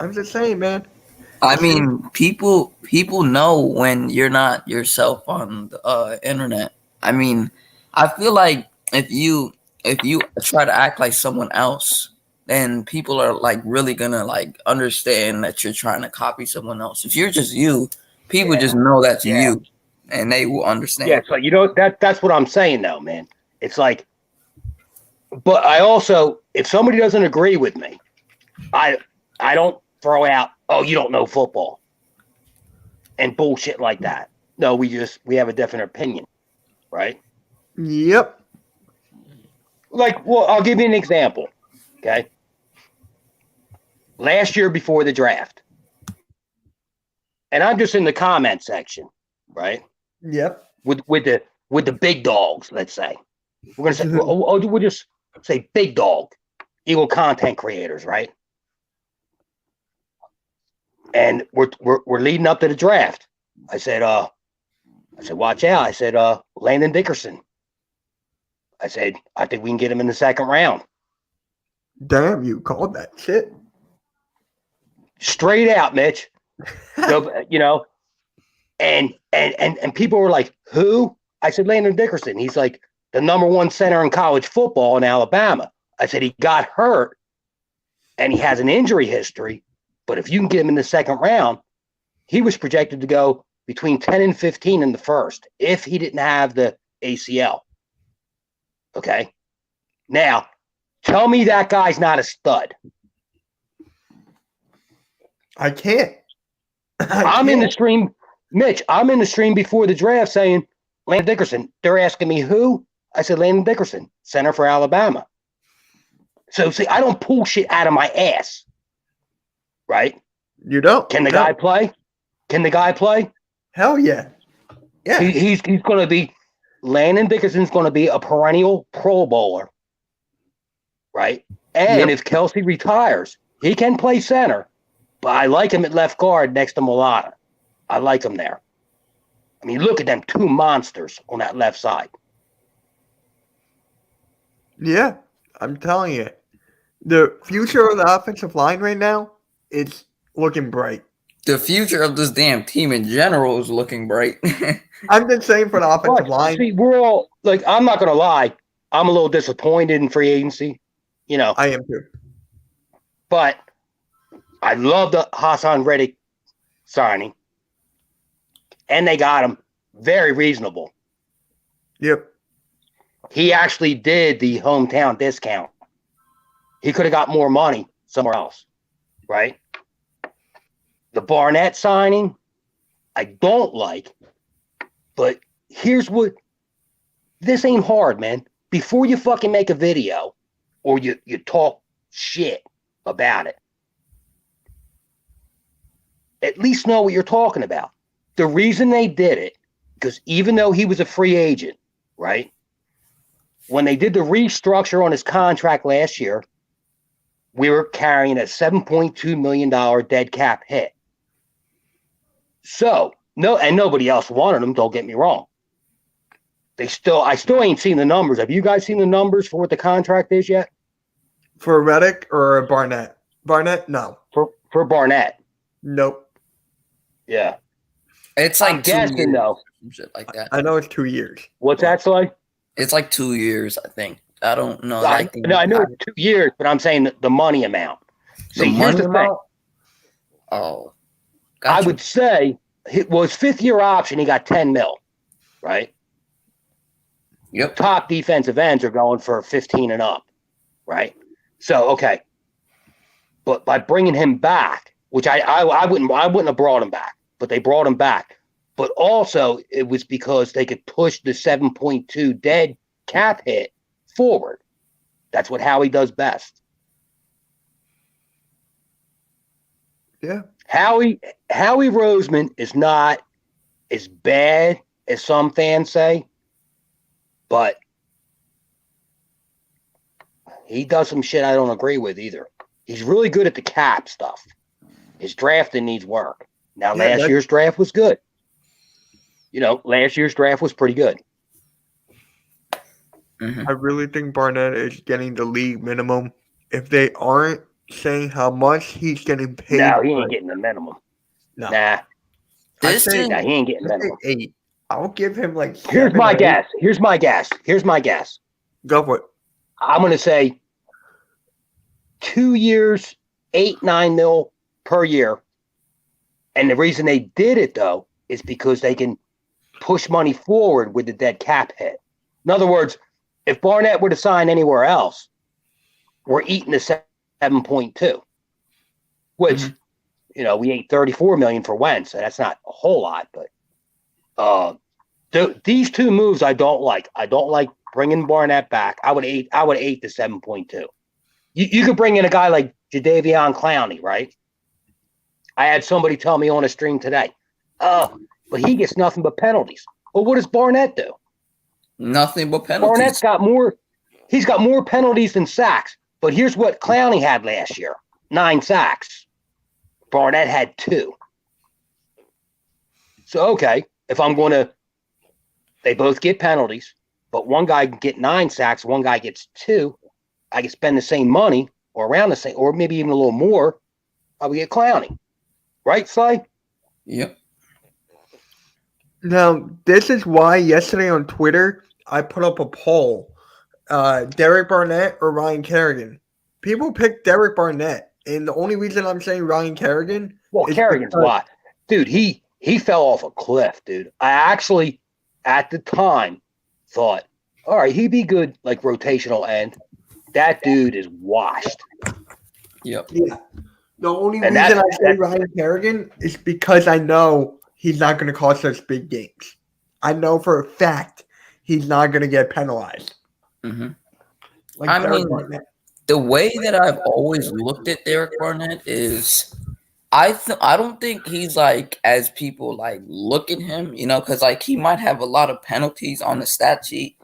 I'm just saying, man. I mean, people know when you're not yourself on the internet. I mean, I feel like if you try to act like someone else, then people are like really gonna like understand that you're trying to copy someone else. If you're just you, people Yeah. just know that's Yeah. you, and they will understand. Yeah, so that's what I'm saying though, man. It's like, but I also, if somebody doesn't agree with me, I don't throw out, oh, you don't know football and bullshit like that. No, we have a different opinion, right? Yep. Like, well, I'll give you an example. Okay. Last year before the draft, and I'm just in the comment section, right? Yep. With the big dogs, let's say. We're gonna say we'll just say big dog, Eagle content creators, right? And we're leading up to the draft. I said, watch out. I said, Landon Dickerson. I said, I think we can get him in the second round. Damn, you called that shit. Straight out, Mitch. You know, and people were like, who? I said, Landon Dickerson. He's like the #1 center in college football in Alabama. I said, he got hurt and he has an injury history, but if you can get him in the second round, he was projected to go between 10 and 15 in the first if he didn't have the ACL. Okay. Now, tell me that guy's not a stud. I can't. I'm in the stream, Mitch. I'm in the stream before the draft saying, Landon Dickerson. They're asking me who? I said, Landon Dickerson, center for Alabama. So, see, I don't pull shit out of my ass. Right? You don't. Can the guy play? Can the guy play? Hell yeah. Yeah. He's going to be, Landon Dickerson's going to be a perennial Pro Bowler. Right? And if Kelsey retires, he can play center. But I like him at left guard next to Mulata. I like him there. I mean, look at them two monsters on that left side. Yeah, I'm telling you. The future of the offensive line right now is looking bright. The future of this damn team in general is looking bright. I'm just saying for the offensive line. See, we're all, like, I'm not going to lie. I'm a little disappointed in free agency. You know. I am too. But I love the Hassan Reddick signing. And they got him very reasonable. Yep. He actually did the hometown discount. He could have got more money somewhere else, right? The Barnett signing, I don't like, but here's what, this ain't hard, man. Before you fucking make a video or you talk shit about it, at least know what you're talking about. The reason they did it, because even though he was a free agent, right? When they did the restructure on his contract last year, we were carrying a $7.2 million dead cap hit. So, nobody else wanted him, don't get me wrong. I still ain't seen the numbers. Have you guys seen the numbers for what the contract is yet? For Reddick or Barnett? Barnett? No. For Barnett. Nope. Yeah. It's like I'm guessing, though. Shit like that. I know it's 2 years. What's that, Sly? It's like 2 years, I think. I don't know. I know it's 2 years, but I'm saying the money amount. See, here's the thing. Oh. Gotcha. I would say it was fifth year option. He got 10 mil, right? Yep. Top defensive ends are going for 15 and up, right? So, okay. But by bringing him back, which I wouldn't have brought him back, but they brought him back. But also it was because they could push the 7.2 dead cap hit forward. That's what Howie does best. Yeah. Howie Roseman is not as bad as some fans say, but he does some shit I don't agree with either. He's really good at the cap stuff. His drafting needs work. Now, last year's draft was good. You know, last year's draft was pretty good. I really think Barnett is getting the league minimum. If they aren't saying how much he's getting paid. No, he ain't getting the minimum. No. Nah, I'd say, This nah, he ain't getting I'd say minimum. 8. I'll give him like 7 Here's my or 8. guess. Here's my guess. Go for it. I'm going to say 2 years, 8-9 mil per year. And the reason they did it, though, is because they can push money forward with the dead cap hit. In other words, if Barnett were to sign anywhere else, we're eating the 7.2, which, we ate $34 million for Wentz. So that's not a whole lot, but these two moves I don't like. I don't like bringing Barnett back. I would eat the 7.2. You could bring in a guy like Jadeveon Clowney, right? I had somebody tell me on a stream today, but he gets nothing but penalties. Well, what does Barnett do? Nothing but penalties. Barnett's got more penalties than sacks. But here's what Clowney had last year: 9 sacks. Barnett had 2. So, okay, if I'm going to, they both get penalties, but one guy can get 9 sacks, one guy gets 2. I can spend the same money or around the same, or maybe even a little more. I would get Clowney. Right, Sly? Yep. Now, this is why yesterday on Twitter, I put up a poll. Derek Barnett or Ryan Kerrigan? People picked Derek Barnett, and the only reason I'm saying Ryan Kerrigan Well, Kerrigan's why. Dude, he fell off a cliff, dude. I actually, at the time, thought, all right, he'd be good, like, rotational end. That dude is washed. Yep. Yeah. The only reason I say Ryan Kerrigan is because I know he's not going to cost us big games. I know for a fact he's not going to get penalized. Mm-hmm. Like I mean, the way that I've always looked at Derek Barnett is I don't think he's like as people like look at him, because like he might have a lot of penalties on the stat sheet.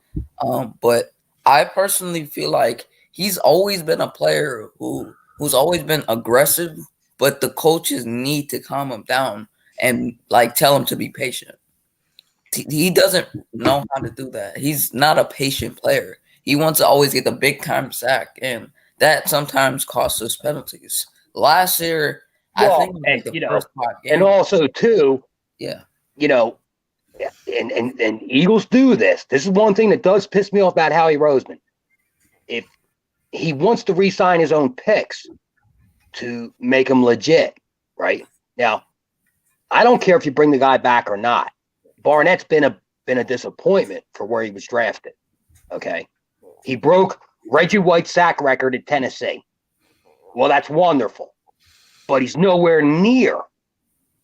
But I personally feel like he's always been a player who's always been aggressive, but the coaches need to calm him down and like tell him to be patient. He doesn't know how to do that. He's not a patient player. He wants to always get the big time sack, and that sometimes costs us penalties. Last year, I think it was like the first 5 games. And also too, yeah, and Eagles do this. This is one thing that does piss me off about Howie Roseman. If he wants to re-sign his own picks to make him legit, right? Now, I don't care if you bring the guy back or not. Barnett's been a disappointment for where he was drafted. Okay. He broke Reggie White's sack record at Tennessee. Well, that's wonderful. But he's nowhere near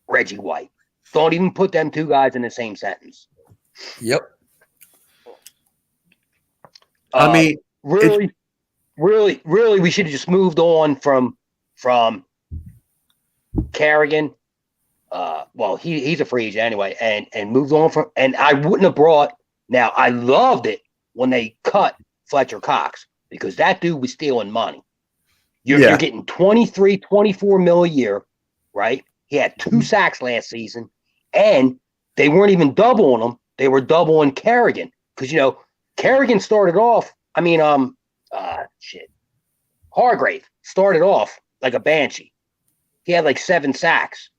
Reggie White. Don't even put them two guys in the same sentence. Yep. I mean, really, we should have just moved on from Kerrigan. Well, he's a free agent anyway, and moved on from. And I wouldn't have brought. Now, I loved it when they cut Fletcher Cox because that dude was stealing money. You're getting 24 mil a year, right? He had 2 sacks last season, and they weren't even doubling him. They were doubling Kerrigan because Kerrigan started off. I mean, Hargrave started off like a banshee. He had like 7 sacks,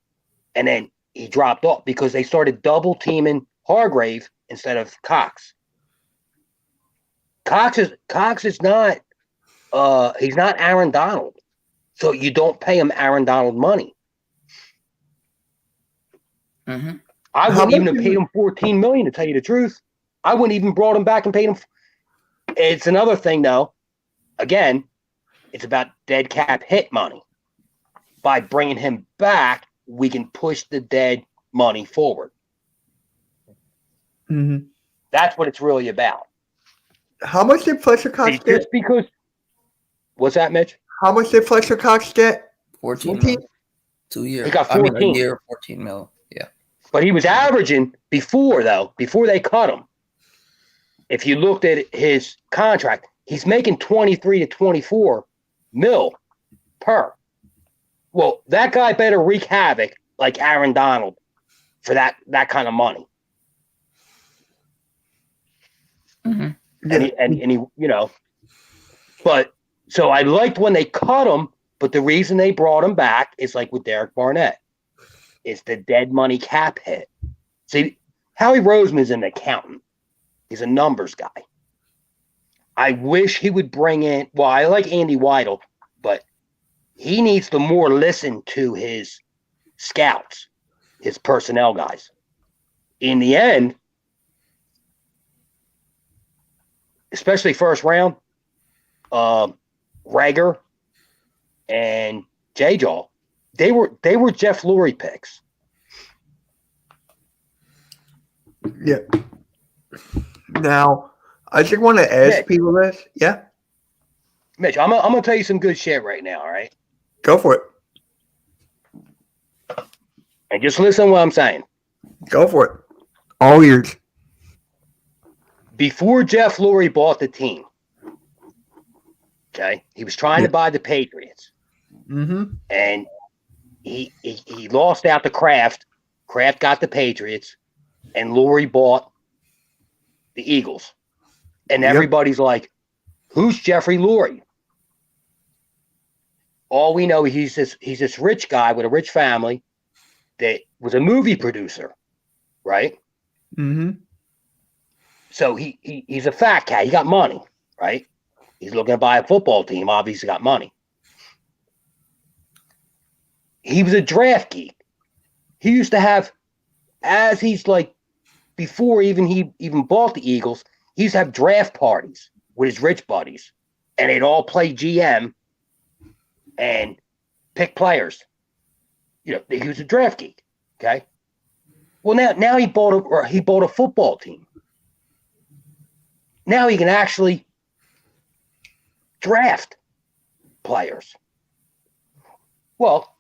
and then he dropped off because they started double teaming Hargrave instead of Cox. Cox is not. He's not Aaron Donald, so you don't pay him Aaron Donald money. Mm-hmm. I wouldn't even have paid him $14 million to tell you the truth. I wouldn't even brought him back and paid him. It's another thing, though. Again, it's about dead cap hit money. By bringing him back, we can push the dead money forward. Mm-hmm. That's what it's really about. How much did Fletcher Cox get? Just because. What's that, Mitch? How much did Fletcher Cox get? 14 mil. 2 years. He got 14. A year, 14 mil. Yeah. But he was averaging before they cut him. If you looked at his contract, he's making 23 to 24 mil per. Well, that guy better wreak havoc like Aaron Donald for that kind of money. Mm-hmm. And he but so I liked when they cut him, but the reason they brought him back is like with Derek Barnett. is the dead money cap hit. See, Howie Roseman is an accountant. He's a numbers guy. I wish he would bring in, well, I like Andy Weidel, but he needs to more listen to his scouts, his personnel guys. In the end, especially first round, Rager and J-Jaw, they were Jeff Lurie picks. Yeah. Now, I just want to ask people this. Yeah. Mitch, I'm gonna tell you some good shit right now, all right? Go for it. And just listen to what I'm saying. Go for it. All ears. Before Jeff Lurie bought the team, okay, he was trying to buy the Patriots. Mm-hmm. And he lost out to Kraft. Kraft got the Patriots, and Lurie bought the Eagles. And everybody's like, who's Jeffrey Lurie? All we know, he's this rich guy with a rich family that was a movie producer, right? Mm-hmm. So he's a fat cat. He got money, right? He's looking to buy a football team. Obviously got money. He was a draft geek. He used to have, as he's like, before he even bought the Eagles, he used to have draft parties with his rich buddies. And they'd all play GM and pick players. You know, he was a draft geek. Okay. Well, now he bought a football team. Now he can actually draft players. Well,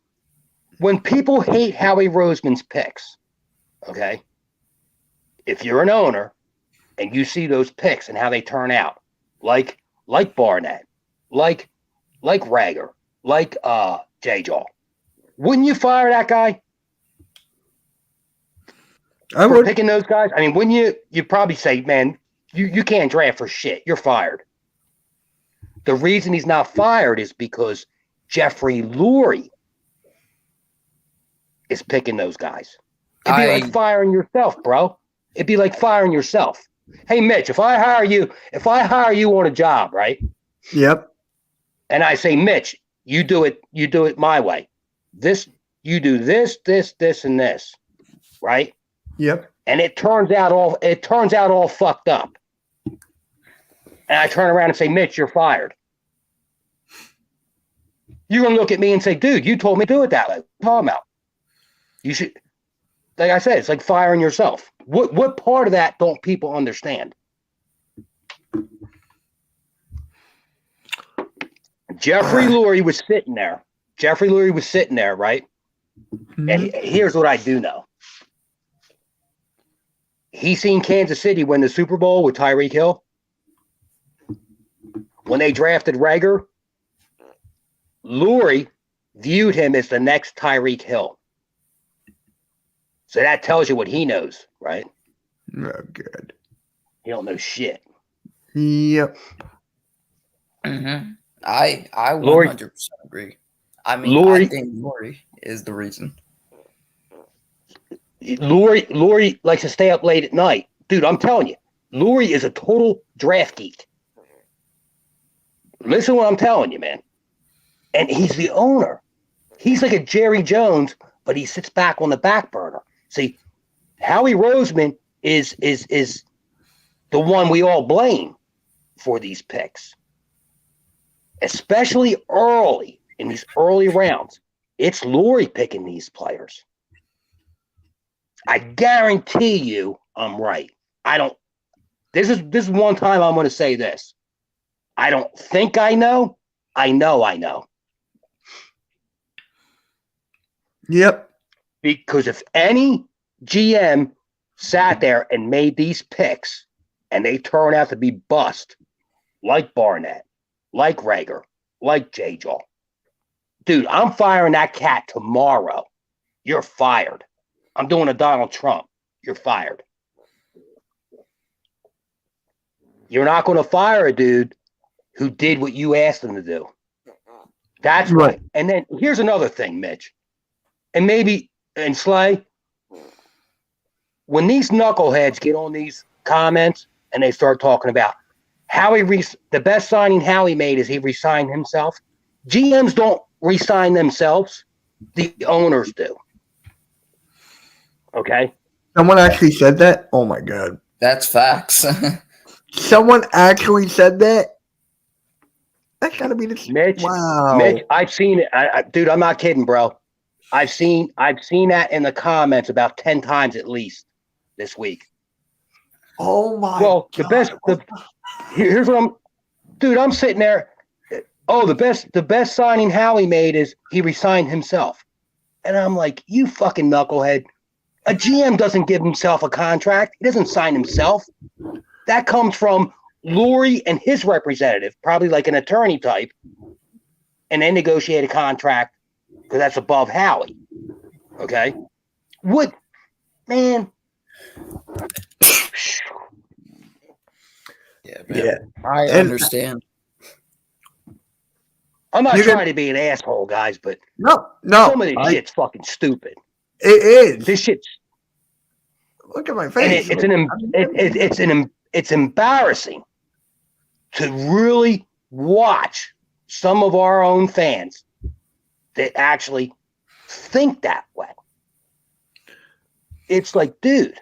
when people hate Howie Roseman's picks, okay, if you're an owner and you see those picks and how they turn out, like Barnett, like Rager, like J-Jaw, wouldn't you fire that guy? I For would. picking those guys? I mean, wouldn't you? You'd probably say, man, you can't draft for shit. You're fired. The reason he's not fired is because Jeffrey Lurie is picking those guys. It'd be like firing yourself, bro. It'd be like firing yourself. Hey, Mitch, if I hire you on a job, right? Yep. And I say, Mitch, you do it my way. You do this, and this, right? Yep. And it turns out all fucked up. And I turn around and say, Mitch, you're fired. You're gonna look at me and say, dude, you told me to do it that way. What are you talking about? You should, like I said, it's like firing yourself. What part of that don't people understand? Jeffrey Lurie was sitting there. Right? Mm-hmm. And here's what I do know. He seen Kansas City win the Super Bowl with Tyreek Hill. When they drafted Rager, Lurie viewed him as the next Tyreek Hill. So that tells you what he knows, right? Oh, good. He don't know shit. Yep. Mm-hmm. I 100% agree. I mean, I think Lurie is the reason. Lurie likes to stay up late at night. Dude, I'm telling you, Lurie is a total draft geek. Listen to what I'm telling you, man. And he's the owner. He's like a Jerry Jones, but he sits back on the back burner. See, Howie Roseman is the one we all blame for these picks. Especially early, in these early rounds. It's Lurie picking these players. I guarantee you I'm right. This is one time I'm going to say this. I don't think I know. I know. Yep. Because if any GM sat there and made these picks and they turn out to be bust, like Barnett, like Rager, like J-Jaw, dude, I'm firing that cat tomorrow. You're fired. I'm doing a Donald Trump. You're fired. You're not going to fire a dude who did what you asked him to do. That's right. And then here's another thing, Mitch. And maybe and Slay, when these knuckleheads get on these comments and they start talking about the best signing Howie made is he re-signed himself. GMs don't re-sign themselves. The owners do. Okay? Someone actually said that? Oh, my God. That's facts. Someone actually said that? That's got to be the... Mitch, Wow. Mitch, I've seen it. Dude, I'm not kidding, bro. I've seen that in the comments about 10 times at least this week. Oh, my Well, God. Here's what I'm sitting there. Oh, the best signing Howie made is he resigned himself. And I'm like, you fucking knucklehead. A GM doesn't give himself a contract. He doesn't sign himself. That comes from Lurie and his representative, probably like an attorney type, and they negotiate a contract because that's above Howie. Okay? What? Man. Yeah, man. Yeah. I understand. I'm not trying to be an asshole, guys, but no. Some of this shit's fucking stupid. It is. This shit's. Look at my face. It's embarrassing to really watch some of our own fans that actually think that way. It's like, dude,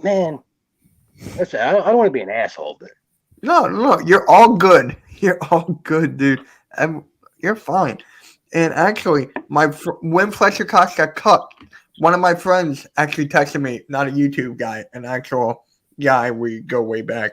man. Listen, I don't want to be an asshole, but No, you're all good. You're all good, dude. You're fine. And actually, when Fletcher Cox got cut, one of my friends actually texted me, not a YouTube guy, an actual guy. We go way back.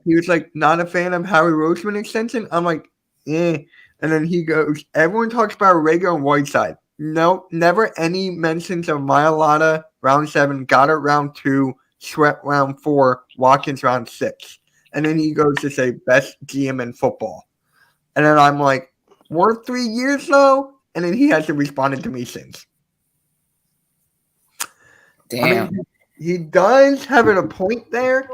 He was like, not a fan of Howie Roseman extension. I'm like, eh. And then he goes, everyone talks about Rager and Whiteside. No, never any mentions of Mailata round 7, Goddard round 2, Sweat round 4, Watkins round 6. And then he goes to say best GM in football. And then I'm like, worth 3 years though? And then he hasn't responded to me since. Damn. I mean, he does have a point there,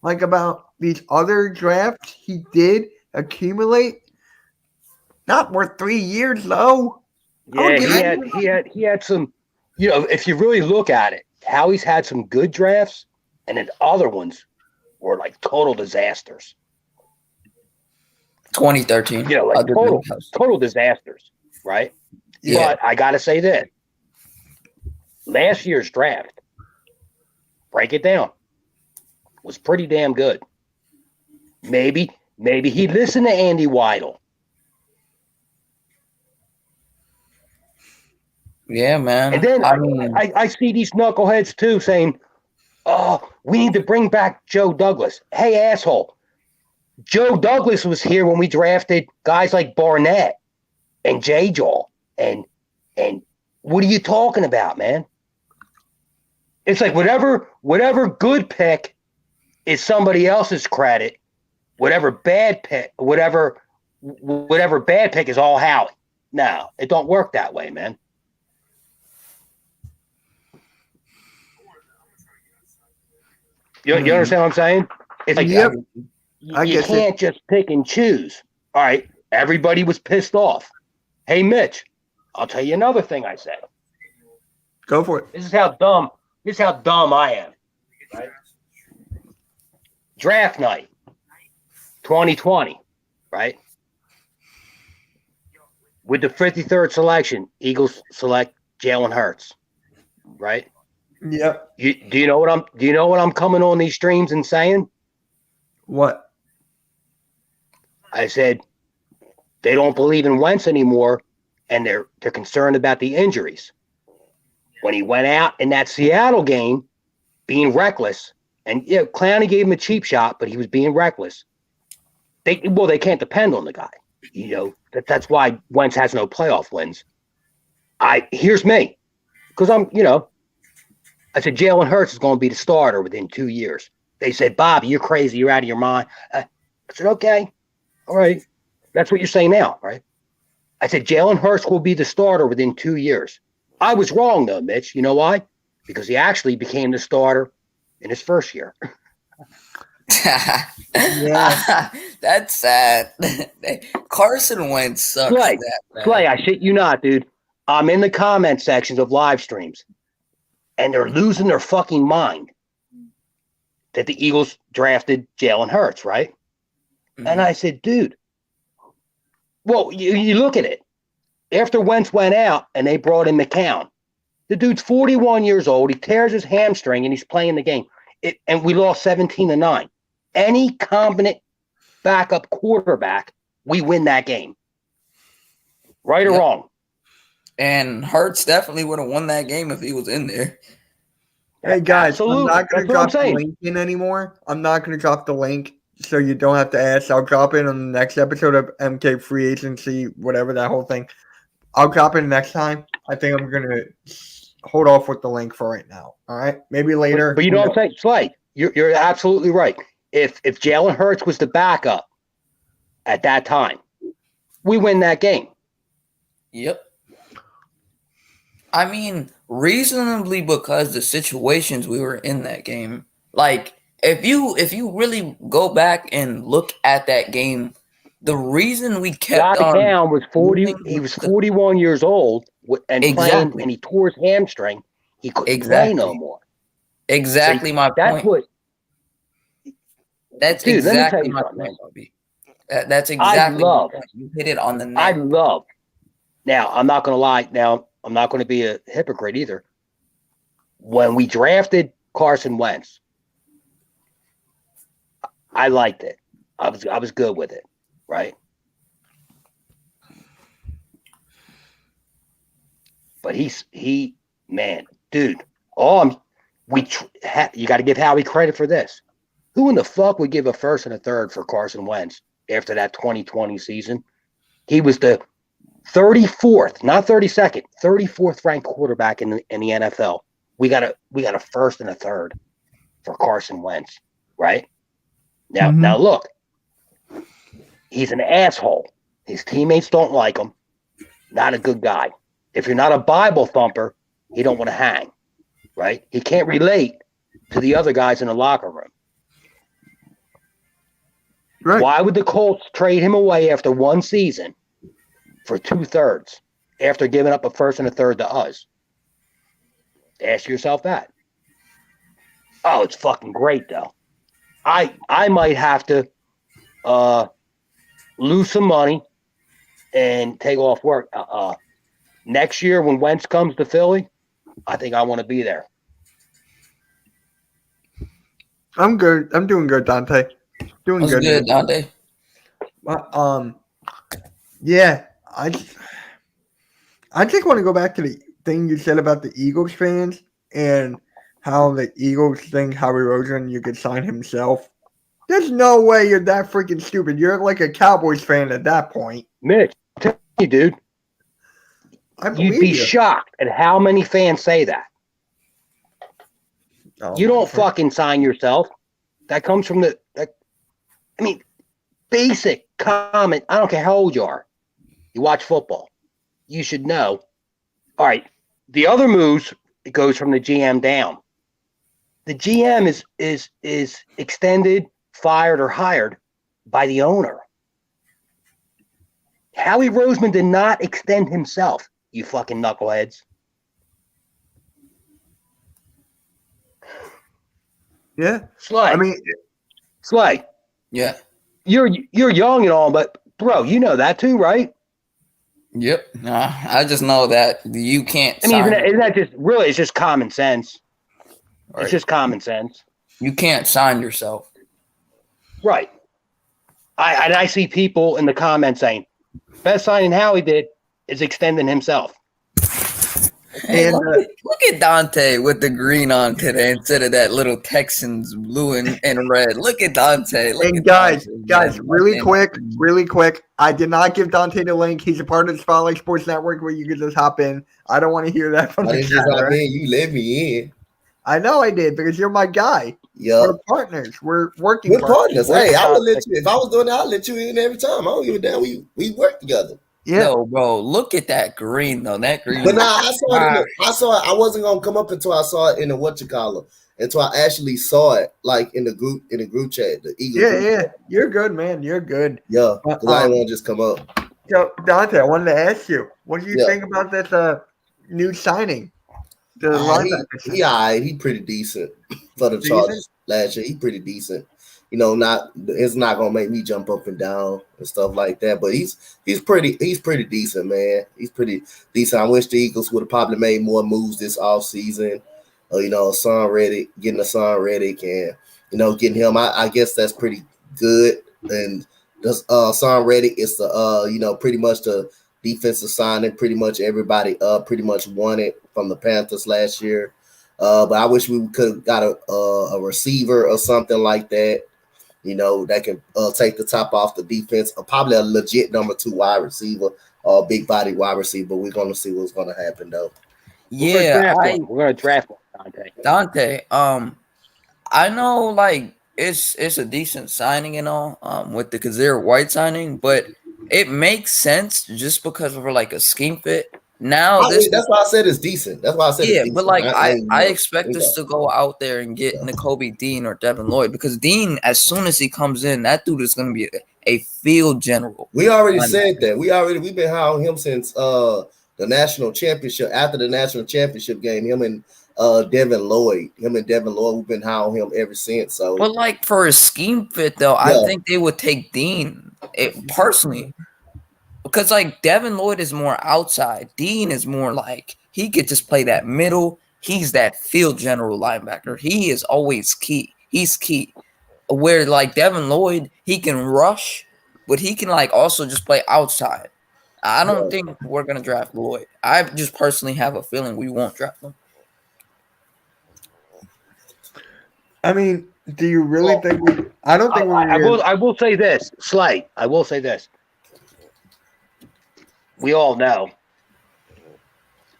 like about these other drafts he did accumulate. Not worth 3 years though. yeah, he had some. You know, if you really look at it, Howie's had some good drafts, and then other ones were like total disasters. 2013. You know, like total disasters, right? Yeah. But I gotta say this: last year's draft, break it down, was pretty damn good. Maybe he listened to Andy Weidel. Yeah, man. And then I mean, I see these knuckleheads too saying, "Oh, we need to bring back Joe Douglas." Hey, asshole! Joe Douglas was here when we drafted guys like Barnett and J-Jaw. And what are you talking about, man? It's like whatever good pick is somebody else's credit. Whatever bad pick is all Howie. No, it don't work that way, man. You understand what I'm saying? It's like Yep. you can't just pick and choose. All right, everybody was pissed off. Hey, Mitch, I'll tell you another thing I said. Go for it. This is how dumb I am. Right? Draft night, 2020, right? With the 53rd selection, Eagles select Jalen Hurts, right? Yep. Do you know what I'm coming on these streams and saying? What? I said they don't believe in Wentz anymore, and they're concerned about the injuries. When he went out in that Seattle game, being reckless, and Clowney gave him a cheap shot, but he was being reckless. They can't depend on the guy. You know that's why Wentz has no playoff wins. Here's me, because I said Jalen Hurts is going to be the starter within 2 years. They said, Bobby, you're crazy. You're out of your mind. I said, okay, all right. That's what you're saying now, right? I said Jalen Hurts will be the starter within 2 years. I was wrong, though, Mitch. You know why? Because he actually became the starter in his first year. Yeah. That's sad. Carson Wentz sucks. Slay, that bad. Slay, I shit you not, dude. I'm in the comment sections of live streams, and they're losing their fucking mind that the Eagles drafted Jalen Hurts, right? Mhm. And I said, dude, well, you look at it. After Wentz went out and they brought in McCown, the dude's 41 years old. He tears his hamstring and he's playing the game. And we lost 17-9. Any competent backup quarterback, we win that game. Right or Yep. wrong? And Hurts definitely would have won that game if he was in there. Hey guys, Absolutely. I'm not going That's to what I'm drop the saying. link in anymore. I'm not going to drop the link, so you don't have to ask. I'll drop it on the next episode of MK Free Agency, whatever that whole thing. I'll drop it next time. I think I'm going to hold off with the link for right now. All right, maybe later. But you know what I'm saying, Slay? You're absolutely right. If Jalen Hurts was the backup at that time, we win that game. Yep. I mean, reasonably because the situations we were in that game. Like, if you really go back and look at that game, the reason we kept Josh on Allen was 40. moving He was the- 41 years old and playing, Exactly. and he tore his hamstring. He couldn't play Exactly. no more. exactly my That's point. what. That's Dude, let me tell exactly you my something, point, Bobby. That's exactly my love- point. You hit it on the I neck. love. Now, I'm not going to lie. Now, I'm not going to be a hypocrite either. When we drafted Carson Wentz, I liked it. I was good with it, right? But man, dude. You got to give Howie credit for this. Who in the fuck would give a first and a third for Carson Wentz after that 2020 season? He was the 34th, not 32nd, 34th ranked quarterback in the NFL. We got a first and a third for Carson Wentz, right? Now look, he's an asshole. His teammates don't like him. Not a good guy. If you're not a Bible thumper, he don't want to hang, right? He can't relate to the other guys in the locker room. Right. Why would the Colts trade him away after one season for 2/3 after giving up a first and a third to us? Ask yourself that. Oh, it's fucking great though. I might have to lose some money and take off work. Next year when Wentz comes to Philly, I think I want to be there. I'm good. I'm doing good, Dante. Doing What's good. good, man. Dante? Yeah, I just want to go back to the thing you said about the Eagles fans and how the Eagles think Howie Roseman you could sign himself. There's no way you're that freaking stupid. You're like a Cowboys fan at that point. Mitch, I'm telling you, dude, I you'd believe be you. shocked at how many fans say that. Oh, You don't fucking sign yourself. That comes from basic comment. I don't care how old you are. You watch football. You should know. All right. The other moves, it goes from the GM down. The GM is extended, fired, or hired by the owner. Howie Roseman did not extend himself, you fucking knuckleheads. Yeah. Slay. I mean, Slay. Yeah. You're young and all, but bro, you know that too, right? Yep. Nah, I just know that you can't. I mean, sign isn't that just really? It's just common sense. Right. It's just common sense, You can't sign yourself. right? I see people in the comments saying, "Best signing Howie did is extending himself." Hey, And, look at Dante with the green on today instead of that little Texans blue and red. Look at Dante. Look and at guys, Dante, man. really quick. I did not give Dante the link. He's a part of the Spotlight Sports Network where you can just hop in. I don't want to hear that from Why the did you chat. hop all right? in? You let me in. I know I did because you're my guy. Yo, We're partners. We're working we're partners. We're Hey, I would partners. let you. If I was doing that, I'd let you in every time. I don't give a damn. We work together. Yeah. No, bro, look at that green though. That green. But now I saw it. I wasn't gonna come up until I saw it in the whatchamacallit. Until I actually saw it like in the group chat, the Eagle Yeah, group yeah. chat. You're good, man. You're good. Yeah, because I didn't want to just come up. So Dante, I wanted to ask you, what do you Yeah. think about this new signing? The linebacker. He all right. He pretty decent for the Chargers last year. He pretty decent. You know, it's not gonna make me jump up and down and stuff like that. But he's pretty decent, man. He's pretty decent. I wish the Eagles would have probably made more moves this offseason. You know, getting a Son Reddick and getting him. I guess that's pretty good. And the Son Reddick is the pretty much the defensive signing. Pretty much everybody pretty much won it from the Panthers last year. But I wish we could have got a receiver or something like that. That can take the top off the defense, or probably a legit number 2 wide receiver or big body wide receiver. We're going to see what's going to happen, though. Yeah, we're going to draft one, Dante. I know, like it's a decent signing and all, with the Kyzir White signing, but it makes sense just because of like a scheme fit. Now that's why I said it's decent. That's why I said it's decent. But like I expect us to go out there and get Nakobe Dean or Devin Lloyd, because Dean, as soon as he comes in, that dude is going to be a field general. We already said that. We've been high on him since the national championship. After the national championship game, him and Devin Lloyd, we've been high on him ever since. So, but like for a scheme fit though, I think they would take Dean personally. Because, like, Devin Lloyd is more outside. Dean is more like he could just play that middle. He's that field general linebacker. He is always key. He's key. Where, like, Devin Lloyd, he can rush, but he can, like, also just play outside. I don't think we're going to draft Lloyd. I just personally have a feeling we won't draft him. I mean, do you really think we – I don't think I will say this, Slay. I will say this. We all know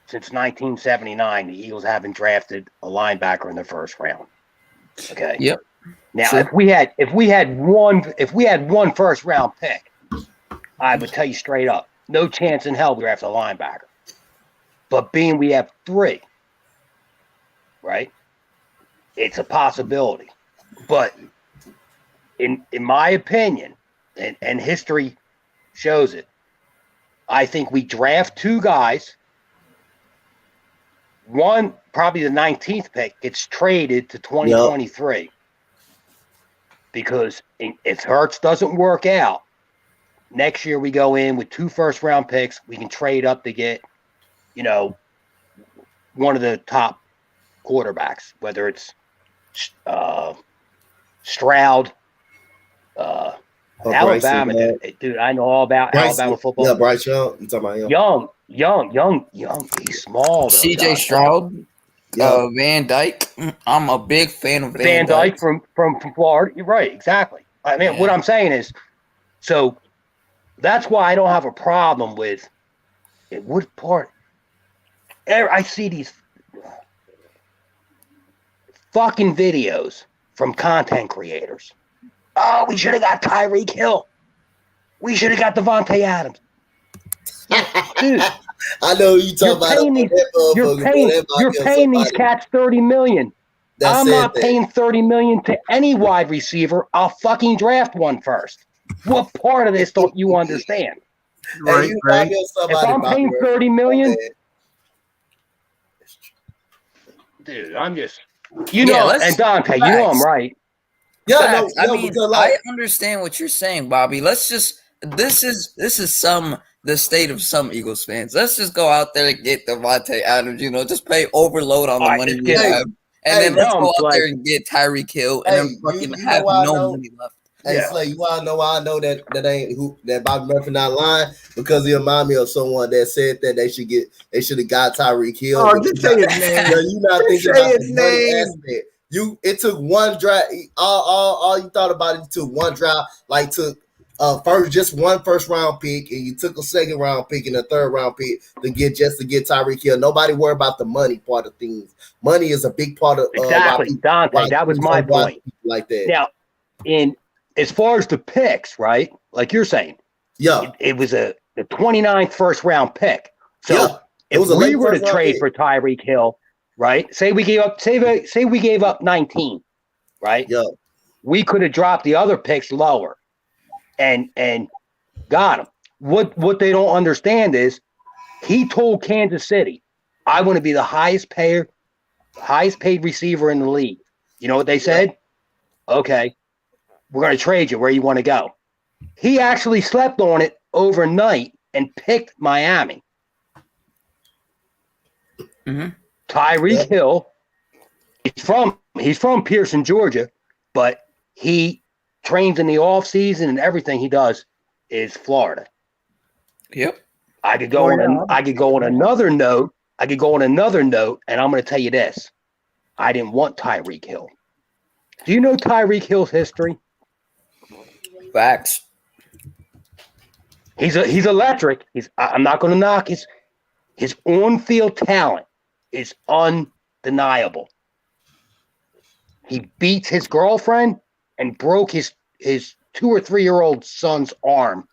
since 1979 the Eagles haven't drafted a linebacker in the first round. Okay. Yep. Now, if we had one first round pick, I would tell you straight up, no chance in hell we draft a linebacker. But being we have 3, right? It's a possibility. But in my opinion, and history shows it, I think we draft 2 guys. One, probably the 19th pick, gets traded to 2023. Because if Hurts doesn't work out, next year we go in with 2 first-round picks. We can trade up to get, one of the top quarterbacks, whether it's Stroud, Alabama, dude, I know all about Alabama football. Yeah, Bryce Young. You talking about Young. He's small. CJ Stroud, Van Dyke. I'm a big fan of Van Dyke from Florida. You're right, exactly. I mean, what I'm saying is, so that's why I don't have a problem with it. What part? I see these fucking videos from content creators. Oh, we should have got Tyreek Hill. We should have got Devontae Adams. Dude, I know you talking about. You're paying these cats $30 million. I'm not paying $30 million to any wide receiver. I'll fucking draft one first. What part of this don't you understand? Right. If I'm paying $30 million, dude, I'm just, and Dante, I'm right. Yeah, I mean, I understand what you're saying, Bobby. Let's just this is the state of some Eagles fans. Let's just go out there and get Devontae Adams. Just pay overload on the money we have, and then let's go out there and get Tyreek Hill, and then fucking have no money left. Hey, Slay, you wanna know why I know that Bobby Murphy not lying? Because he remind me of someone that said that they should have got Tyreek Hill. Oh, just say his name. You not thinking about his name. It took one drive. All you thought about it took one drive. Like took just one first round pick, and you took a second round pick and a third round pick to get Tyreek Hill. Nobody worry about the money part of things. Money is a big part of exactly, Dante. That was my point. Like that. Now, as far as the picks, right? Like you're saying, yeah, it was a the 29th first round pick. So Yeah, it was a if late we were to first round trade pick. for Tyreek Hill, right? Say we gave up 19, right? Yeah, We could have dropped the other picks lower and got him. What they don't understand is he told Kansas City, I want to be the highest paid receiver in the league. You know what they said? Okay, we're going to trade you where you want to go. He actually slept on it overnight and picked Miami. Mm-hmm. Tyreek Hill, he's from Pearson, Georgia, but he trains in the off season and everything he does is Florida. Yep. I could go on another note, and I'm going to tell you this. I didn't want Tyreek Hill. Do you know Tyreek Hill's history? Facts. He's electric. I'm not going to knock his on-field talent is undeniable. He beats his girlfriend and broke his 2 or 3 year old son's arm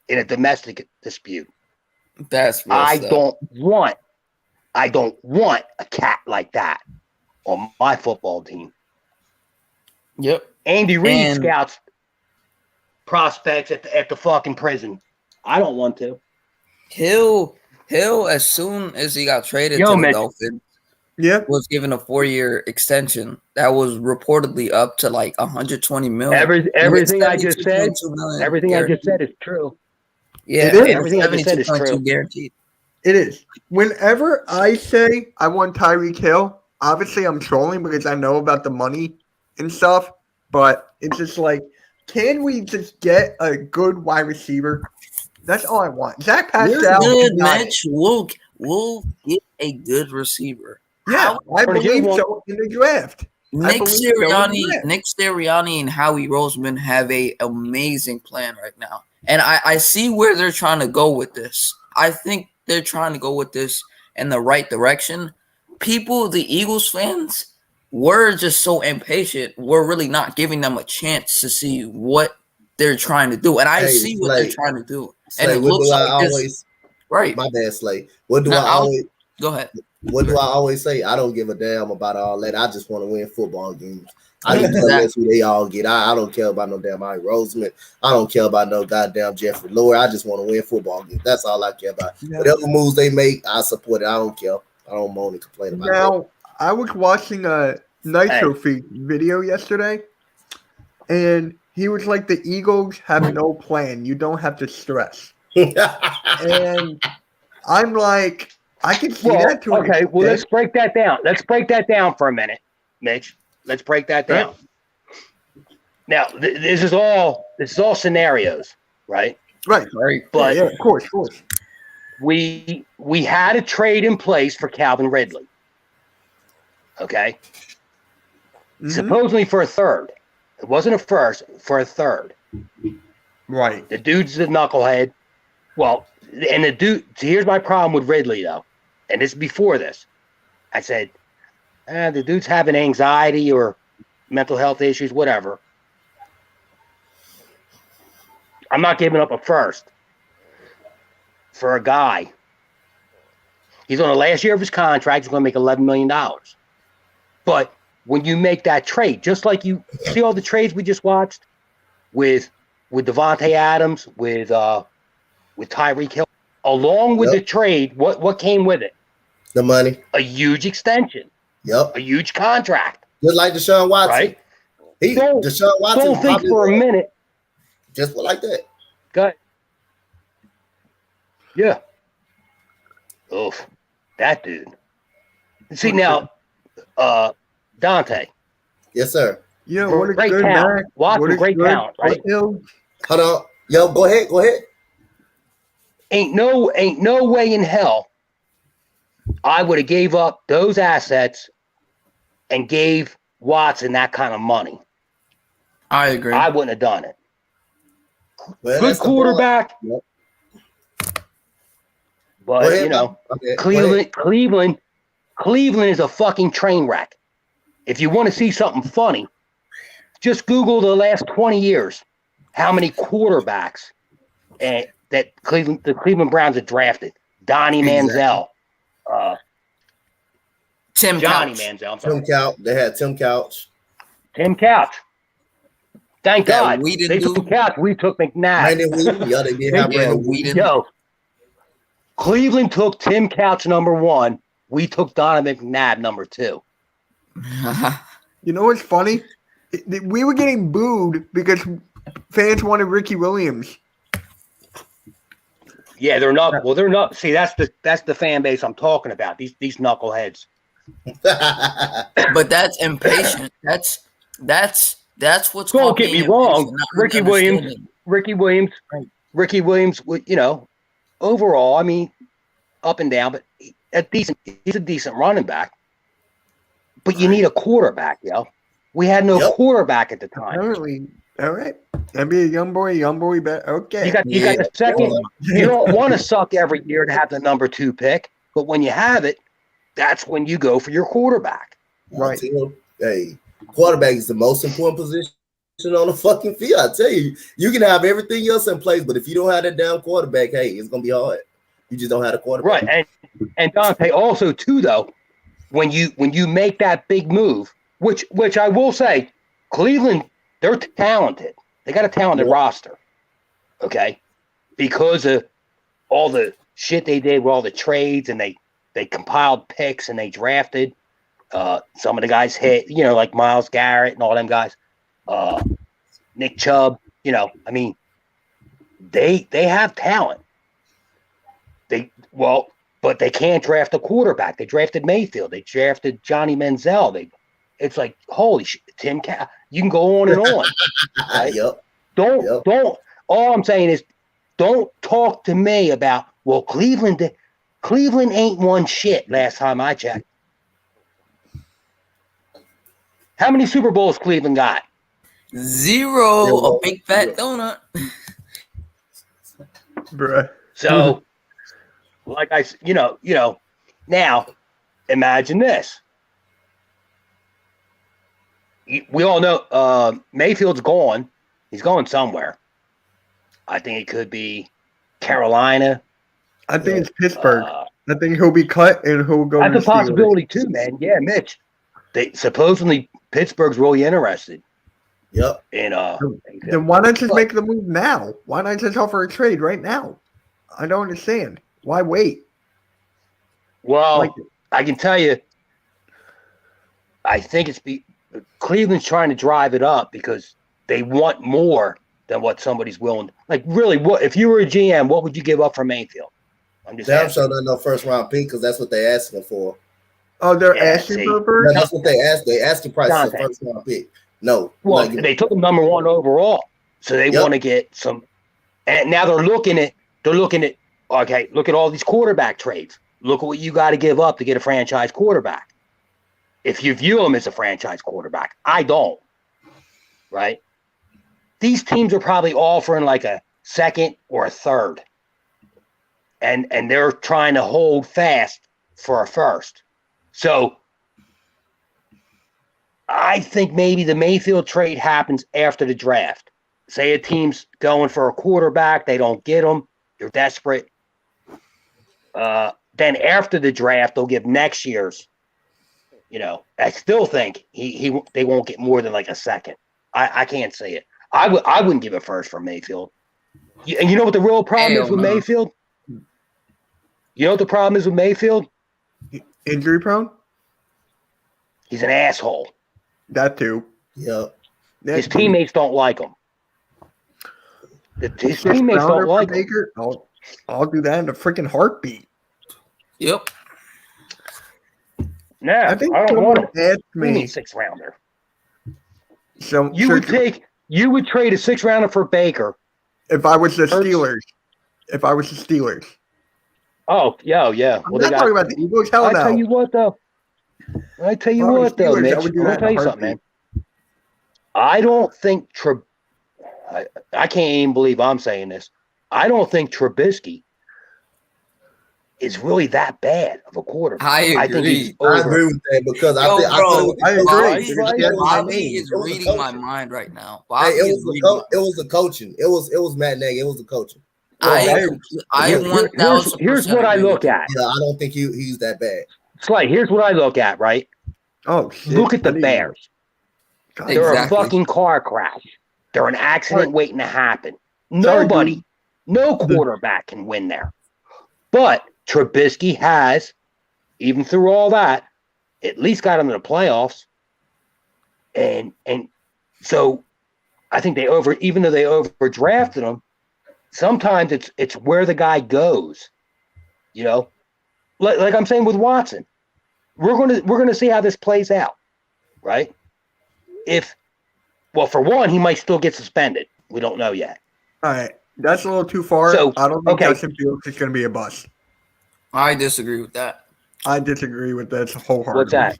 in a domestic dispute. That's I don't want a cat like that on my football team. Yep. Andy Reid scouts prospects at the fucking prison. I don't want to. Hill, as soon as he got traded to the Mitch. Dolphins, was given a 4-year extension that was reportedly up to like 120 million. Everything I just said is true. Yeah, everything I just said is true. Guaranteed. It is. Whenever I say I want Tyreek Hill, obviously I'm trolling because I know about the money and stuff, but it's just like, can we just get a good wide receiver? That's all I want. Zach Pascal. Good, Mitch. We'll get a good receiver. Yeah, I believe so in the draft. Nick Sirianni and Howie Roseman have an amazing plan right now. And I see where they're trying to go with this. I think they're trying to go with this in the right direction. People, the Eagles fans, we're just so impatient. We're really not giving them a chance to see what they're trying to do. And I see what they're trying to do. Slay, and it looks like this. Right. My bad, Slay. What do I always go ahead? What do I always say? I don't give a damn about all that. I just want to win football games. I don't care that's who they all get. I don't care about no damn Howie Roseman. I don't care about no goddamn Jeffrey Lurie. I just want to win football games. That's all I care about. Yeah. Whatever moves they make, I support it. I don't care. I don't moan and complain about it. Now, I was watching a Nitro Feed video yesterday, and he was like, the Eagles have no plan. You don't have to stress. And I'm like, I can see that too. Okay, well, let's break that down. Let's break that down for a minute, Mitch. Let's break that down. Right. Now, this is all scenarios, right? Right. But of course. We had a trade in place for Calvin Ridley. Okay. Mm-hmm. Supposedly for a third. It wasn't a first, for a third. Right. The dude's a knucklehead. Well, and the dude, so here's my problem with Ridley, though. And this is before this. I said, the dude's having anxiety or mental health issues, whatever. I'm not giving up a first for a guy. He's on the last year of his contract. He's going to make $11 million. But when you make that trade, just like you see all the trades we just watched with Devontae Adams, with Tyreek Hill, along with the trade, what came with it? The money. A huge extension. Yep. A huge contract. Just like Deshaun Watson. Right? Deshaun Watson. Don't think for a minute. Just like that. Go ahead. Yeah. Oof. That dude. See now, Dante. Yes, sir. Yeah, what a great good talent. Watson, great talent, right? Hold on. Yo, go ahead. Ain't no way in hell I would have gave up those assets and gave Watson that kind of money. I agree. I wouldn't have done it. Well, good quarterback. Yep. But Cleveland is a fucking train wreck. If you want to see something funny, just Google the last 20 years. How many quarterbacks that the Cleveland Browns had drafted. Donnie Manziel. Tim Johnny Couch. Manziel. I'm sorry. Tim Couch. They had Tim Couch. Tim Couch. Thank That God. Whedon They took dude. Couch. We took McNabb. Brandon Whedon. Yeah, they did have Yeah, Brandon Whedon. Whedon. Yo, Cleveland took Tim Couch #1. We took Donovan McNabb #2. You know what's funny? We were getting booed because fans wanted Ricky Williams. Yeah, they're not. Well, they're not. See, that's the fan base I'm talking about. These knuckleheads. But that's impatient. That's what's Don't called get me being wrong. impatient, not Ricky understanding. Williams. You know, overall, I mean, up and down, but he's a decent running back. But you need a quarterback, yo. We had no quarterback at the time. Apparently, all right. That'd be a young boy, bet. Okay. You got the second. You don't want to suck every year to have the #2 pick, but when you have it, that's when you go for your quarterback. Right. Hey, quarterback is the most important position on the fucking field. I tell you, you can have everything else in place, but if you don't have that damn quarterback, hey, it's gonna be hard. You just don't have a quarterback. Right. And Dante also too though, when you make that big move, which I will say, Cleveland, they're talented. They got a talented roster. Okay. Because of all the shit they did with all the trades, and they compiled picks and they drafted some of the guys hit, you know, like Myles Garrett and all them guys. Nick Chubb, you know, I mean, they have talent. But they can't draft a quarterback. They drafted Mayfield. They drafted Johnny Manziel. It's like, holy shit, Tim Couch. You can go on and on. Right? Yep. Don't. All I'm saying is, don't talk to me about, well, Cleveland ain't won shit last time I checked. How many Super Bowls Cleveland got? 0. A big fat donut. Bruh. So, like you know, now imagine this. We all know Mayfield's gone. He's going somewhere. I think it could be Carolina. I think it's Pittsburgh. I think he'll be cut and he'll go. That's to a possibility too, man. Yeah, Mitch. They supposedly Pittsburgh's really interested. Yep. In Then why not just make the move now? Why not just offer a trade right now? I don't understand. Why wait? Well, I can tell you, I think Cleveland's trying to drive it up because they want more than what somebody's willing. Like, really, what if you were a GM? What would you give up for Mayfield? I'm just damn sure not no first round pick because that's what they asking for. Oh, they're asking for a first? That's what they asked. They asked the price of the first round pick. No. Well, they took him #1 overall, so they want to get some. And now they're looking at. Okay, look at all these quarterback trades. Look at what you got to give up to get a franchise quarterback. If you view him as a franchise quarterback, I don't. Right? These teams are probably offering like a second or a third. And they're trying to hold fast for a first. So I think maybe the Mayfield trade happens after the draft. Say a team's going for a quarterback, they don't get him, they're desperate. Then after the draft, they'll give next year's. You know, I still think they won't get more than like a second. I can't say it. I wouldn't give a first for Mayfield. And you know what the real problem is with Mayfield? You know what the problem is with Mayfield? Injury prone? He's an asshole. That too. Yeah. His teammates don't like him. His teammates don't like him. Baker, I'll do that in a freaking heartbeat. Yep. Nah, I think I don't want him. asked Me me. 6-rounder. So You would trade a 6-rounder for Baker. if I was the Steelers. If I was the Steelers. Oh, yeah. I'm Well, not talking about the Eagles. Hell no. I tell you what, though. Mitch. Steelers, I would do Let me that tell in you a something, man. heartbeat. I don't think I can't even believe I'm saying this. I don't think Trubisky is really that bad of a quarterback. I think he's agree. I over. agree with that because I agree. Bobby is reading my mind right now. Hey, it was the coaching. It was Matt Nagy. It was the coaching. Here's what I look at. Yeah, I don't think he's that bad. Slight, here's what I look at, right? Oh, shit. Look at the Bears. They're Exactly. a fucking car crash. They're an accident waiting to happen. Nobody, no quarterback can win there. But Trubisky has, even through all that, at least got him in the playoffs. And so I think even though they overdrafted him, sometimes it's where the guy goes. You know? Like I'm saying with Watson. We're gonna see how this plays out, right? For one, he might still get suspended. We don't know yet. All right, that's a little too far. So, I don't think Justin Fields is going to be a bust. I disagree with that. I disagree with that wholeheartedly. What's that?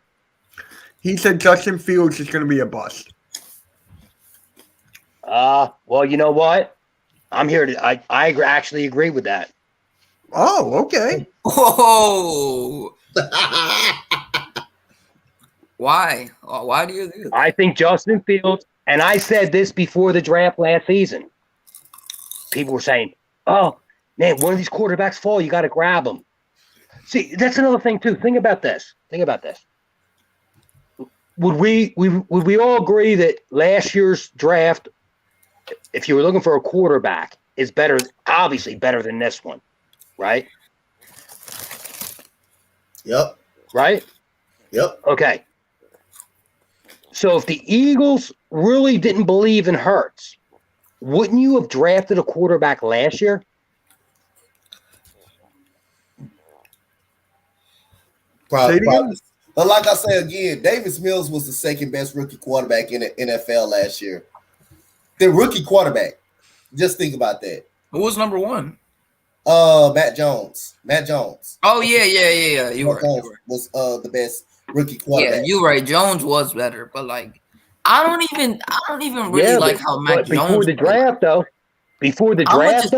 He said Justin Fields is going to be a bust. Well, you know what? I'm here to. I actually agree with that. Oh, okay. Whoa! Why? Why do you do that? I think Justin Fields, and I said this before the draft last season. People were saying, "Oh, man, one of these quarterbacks fall, you got to grab them." See, that's another thing too. Think about this. Would we all agree that last year's draft, if you were looking for a quarterback, is better, obviously better than this one, right? Yep. Right? Yep. Okay. So if the Eagles really didn't believe in Hurts, wouldn't you have drafted a quarterback last year? Probably. But like I say again, Davis Mills was the second best rookie quarterback in the NFL last year. The rookie quarterback. Just think about that. Who was number one? Matt Jones. Oh yeah. You were right. Was the best rookie quarterback. Yeah, you're right. Jones was better, but like I don't even really like how Mac Jones. Before the draft, though,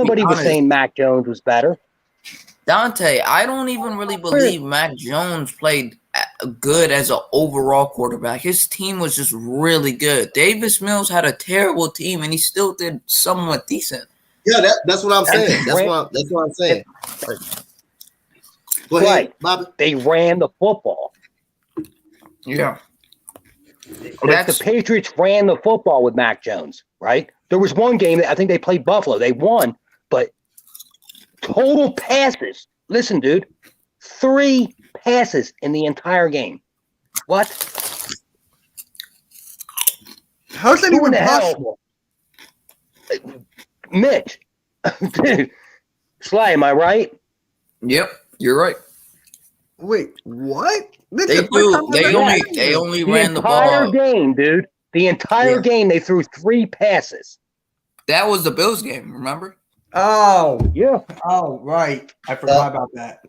nobody was saying Mac Jones was better. Dante, I don't even really believe Mac Jones played good as an overall quarterback. His team was just really good. Davis Mills had a terrible team, and he still did somewhat decent. Yeah, that's what I'm saying. That's what I'm saying. Go ahead, Bobby. They ran the football. Yeah. The Patriots ran the football with Mac Jones, right? There was one game that I think they played Buffalo. They won, but total passes. Listen, dude, 3 passes in the entire game. What? How's that even possible? Mitch. Dude. Sly, am I right? Yep, you're right. Wait, what? They only ran the ball. The entire game, dude. The entire game, they threw 3 passes. That was the Bills game, remember? Oh. Yeah. Oh, right. I forgot about that.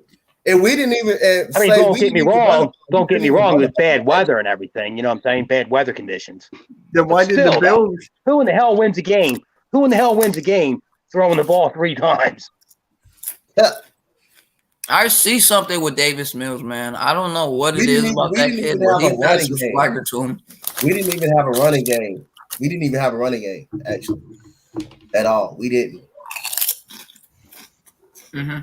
And we didn't even don't get me wrong. Don't get me wrong with bad weather and everything. You know what I'm saying? Bad weather conditions. Then why did the Bills? Who in the hell wins a game? Throwing the ball 3 times? Yeah. I see something with Davis Mills, man. I don't know what it is about that kid, but he got some swagger to him. We didn't even have a running game. Actually, at all. We didn't. Mm-hmm.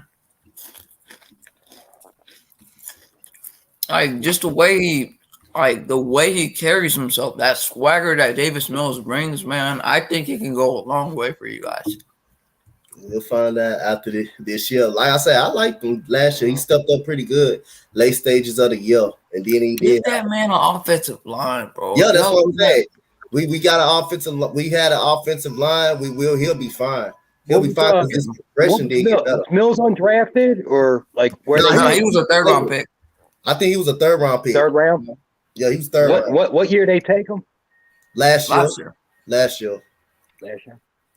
Like just the way he carries himself, that swagger that Davis Mills brings, man. I think he can go a long way for you guys. We'll find out after this year. Like I said, I liked him last year. He stepped up pretty good late stages of the year, and then he did. Get that man an offensive line, bro. Yeah, that's what I'm saying. We got an offensive. We had an offensive line. He'll be fine. He'll be fine because his progression did get better. Mills undrafted or like where? No, he was a 3rd round pick. I think he was a 3rd round pick. 3rd round. Yeah, he was 3rd round. What year did they take him? Last year.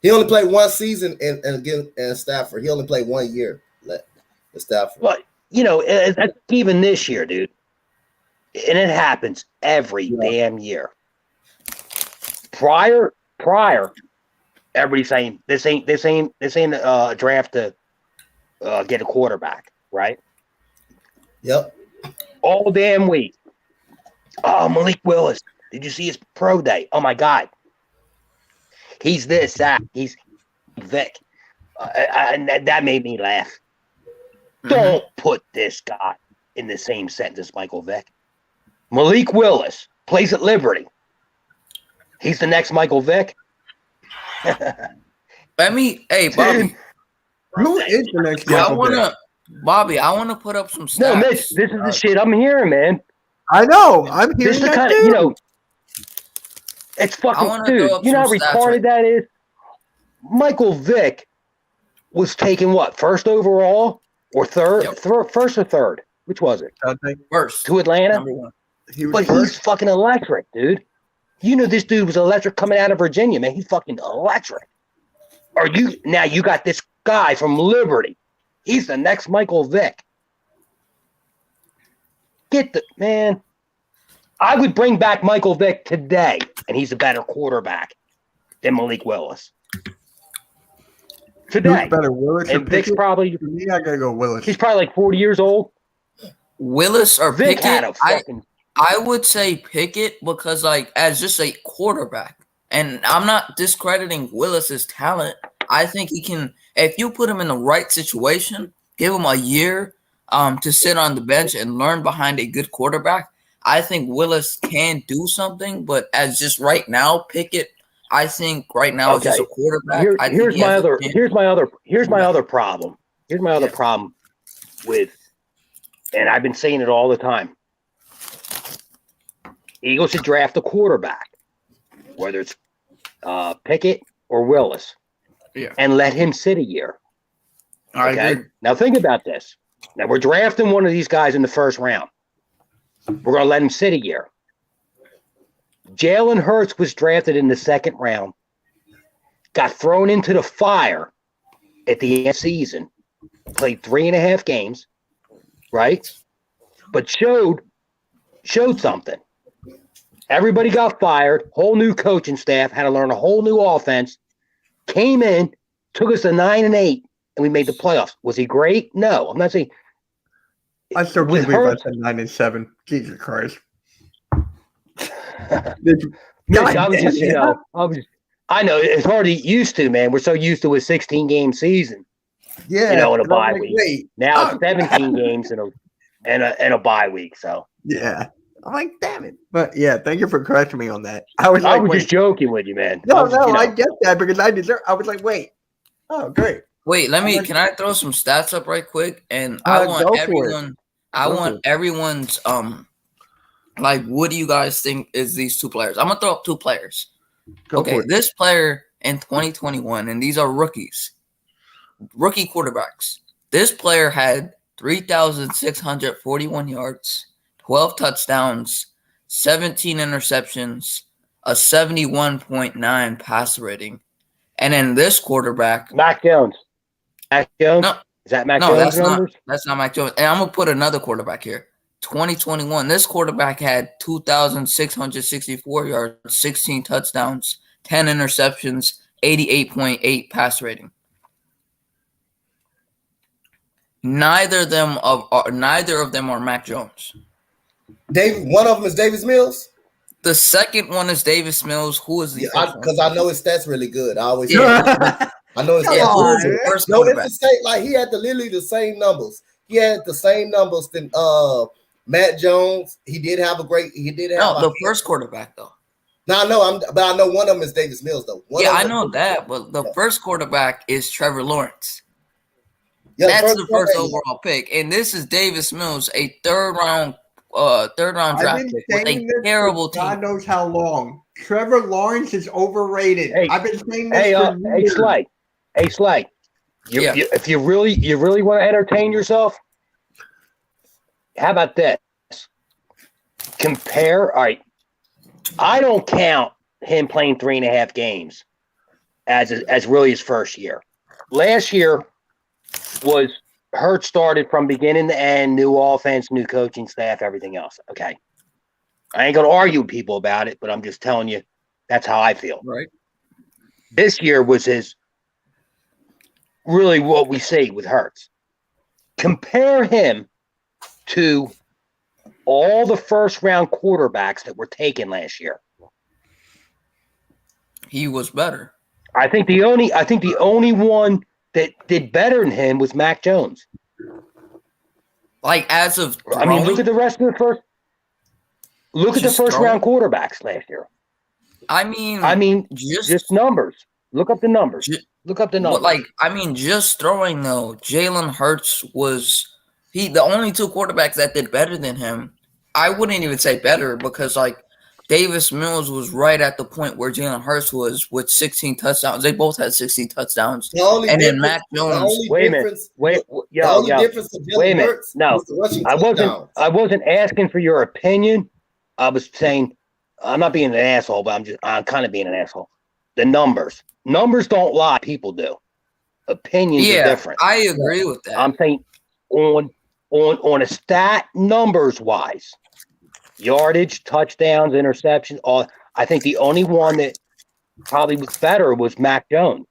He only played 1 season in Stafford. He only played 1 year in Stafford. Well, that's even this year, dude. And it happens every damn year. Prior, everybody's saying this ain't a draft to get a quarterback, right? Yep. All damn week. Oh, Malik Willis. Did you see his pro day? Oh my God. He's this, that. He's Vic. And that made me laugh. Mhm. Don't put this guy in the same sentence as Michael Vick. Malik Willis plays at Liberty. He's the next Michael Vick. Hey, Bobby. Who is the next I Michael Vick? want to put up some stats. No, Mitch, this is the shit I'm hearing, man. I know. I'm This hearing is the that kind too. of, you know, it's fucking, wanna throw dude, up you know how some stats retarded right that is? Michael Vick was taken what, first overall or third? Yep. First or third? Which was it? I think First. To Atlanta? Number one. he was But first. he's fucking electric, dude. You know this dude was electric coming out of Virginia, man. He's fucking electric. Now you got this guy from Liberty. He's the next Michael Vick. Man. I would bring back Michael Vick today, and he's a better quarterback than Malik Willis. Today. Who's better, Willis or And Vick's Pickett? probably, For me, I gotta go Willis. he's probably like 40 years old. Willis or Vick had Pickett? a fucking, I would say Pickett because, like, as just a quarterback, and I'm not discrediting Willis's talent. I think he can, if you put him in the right situation, give him a year to sit on the bench and learn behind a good quarterback. I think Willis can do something, but as just right now, Pickett, I think right now is just a quarterback. I think here's he my has a other chance. here's my other problem. Here's my other Yeah. problem with, and I've been saying it all the time. Eagles should draft a quarterback, whether it's Pickett or Willis, and let him sit a year. I Okay. agree. Now think about this. Now we're drafting one of these guys in the first round. We're going to let him sit a year. Jalen Hurts was drafted in the second round, got thrown into the fire at the end of the season, played 3.5 games, right? But showed something. Everybody got fired, whole new coaching staff, had to learn a whole new offense, came in, took us to 9-8, and we made the playoffs. Was he great? No. I'm not saying. I still with can't believe I Hurts- said 9-7. Jesus Christ. Mitch, I was just, I know it's hard to get used to, man. We're so used to a 16-game season, Yeah. in a and I'm bye like, week. wait. Now Oh, it's 17 games and a bye week. So Yeah. I'm like, damn it. But yeah, thank you for correcting me on that. I was like, just joking with you, man. No, I was, I get that because I deserve. I was like, wait. Oh, great. Wait, can I throw some stats up right quick? And I Go want for it. everyone, Go for it. everyone's like, what do you guys think is these two players? I'm gonna throw up two players. Go Okay, for it. this player in 2021, and these are rookies, rookie quarterbacks. This player had 3,641 yards, 12 touchdowns, 17 interceptions, a 71.9 passer rating. And then this quarterback, Mac Jones. Mac Jones? No. Is that Mac no, Jones that's numbers? not Mac Jones. And I'm gonna put another quarterback here. 2021, this quarterback had 2,664 yards, 16 touchdowns, 10 interceptions, 88.8 pass rating. Neither of them are Mac Jones. One of them is Davis Mills. The second one is Davis Mills. Who is the first one? Because I know his stats really good. I always Yeah. I know his Come stats. on, really good. man. First No, it's quarterback. the same. Like he had literally the same numbers. He had the same numbers than Matt Jones. He did have The first quarterback though. No, I know. But I know one of them is Davis Mills though. I know that, but the first quarterback is Trevor Lawrence. Yeah, That's the first quarterback. overall pick, and this is Davis Mills, a third round I've draft been pick with saying a this terrible for God team. knows how long. Trevor Lawrence is overrated. Hey, I've been saying this Hey, for years. Slay. Hey, Slay. Yeah. If you really want to entertain yourself, how about this? Compare. All right. I don't count him playing 3.5 games as really his first year. Last year was Hurt started from beginning to end, new offense, new coaching staff, everything else. Okay. I ain't gonna argue with people about it, but I'm just telling you that's how I feel. Right. This year was his really what we see with Hurts. Compare him to all the first round quarterbacks that were taken last year. He was better. I think the only one that did better than him was Mac Jones. Like as of throwing, I mean, look at the rest of the first. Look at the Just first throwing? round quarterbacks last year. I mean, Just numbers. Look up the numbers. Look up the numbers. Just throwing though. Jalen Hurts was the only two quarterbacks that did better than him. I wouldn't even say better because like Davis Mills was right at the point where Jalen Hurts was with 16 touchdowns. They both had 16 touchdowns. And then Mac Jones. Wait a minute. Wait a minute. No, I wasn't asking for your opinion. I was saying I'm not being an asshole, but I'm kind of being an asshole. The numbers don't lie. People do. Opinions are different. I agree with that. I'm saying on a stat numbers wise, yardage, touchdowns, interceptions. I think the only one that probably was better was Mac Jones.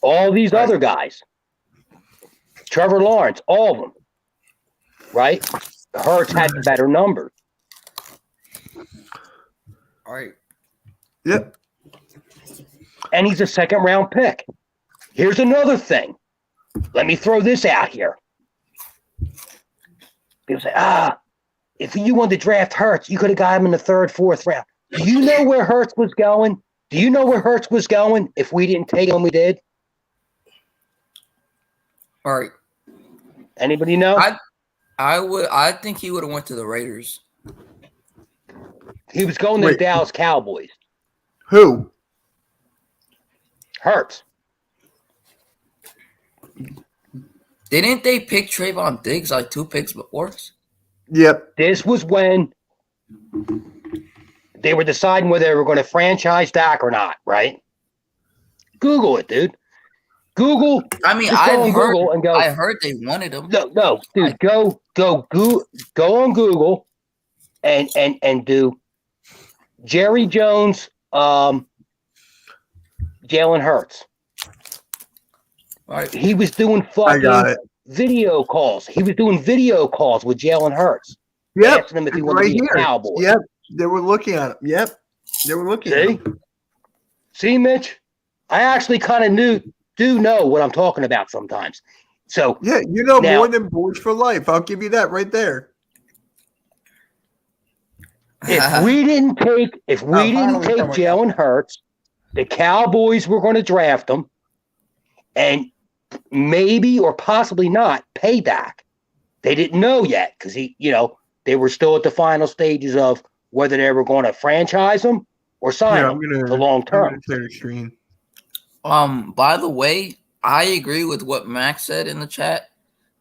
All these other guys, Trevor Lawrence, all of them, right? Hurts had better numbers. All right. Yep. And he's a second round pick. Here's another thing. Let me throw this out here. People say, if you wanted to draft Hurts, you could have got him in the third, fourth round. Do you know where Hurts was going? If we didn't take him when we did? All right. Anybody know? I think he would have went to the Raiders. He was going to the Dallas Cowboys. Who? Hurts. Didn't they pick Trayvon Diggs like 2 picks before? Yep. This was when they were deciding whether they were going to franchise Dak or not, right? Google it, dude. Google. I mean, I heard they wanted him. No, dude. Go on Google and do Jerry Jones, Jalen Hurts. Right. He was doing fucking video calls. He was doing video calls with Jalen Hurts. Yep. Asking him if he wanted to be a Cowboy. Yep. They were looking at him. Yep. They were looking at him. See, Mitch? I actually kind of do know what I'm talking about sometimes. So yeah, you know more than boys for life. I'll give you that right there. If we didn't take Jalen Hurts, the Cowboys were going to draft him and maybe or possibly not pay Dak. They didn't know yet because they were still at the final stages of whether they were going to franchise him or sign him for long term. By the way, I agree with what Max said in the chat.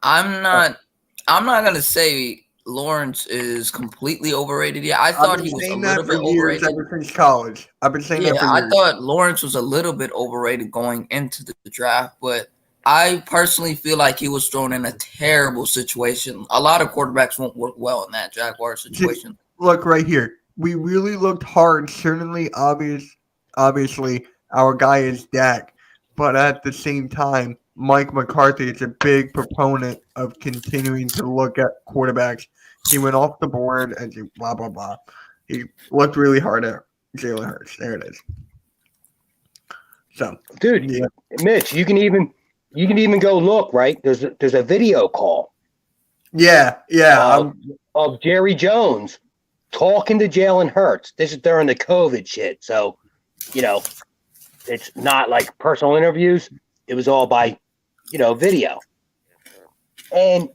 I'm not gonna say Lawrence is completely overrated. Yeah, I thought he was a little bit overrated. Ever since college. I've been saying that for years. I thought Lawrence was a little bit overrated going into the draft, but I personally feel like he was thrown in a terrible situation. A lot of quarterbacks won't work well in that Jaguar situation. Look right here. We really looked hard. Certainly, obviously, our guy is Dak. But at the same time, Mike McCarthy is a big proponent of continuing to look at quarterbacks. He went off the board and blah, blah, blah. He looked really hard at Jalen Hurts. There it is. So, dude, Mitch, you can even go look, right? There's a video call. Yeah. Of Jerry Jones talking to Jalen Hurts. This is during the COVID shit. So, it's not like personal interviews. It was all by, video. And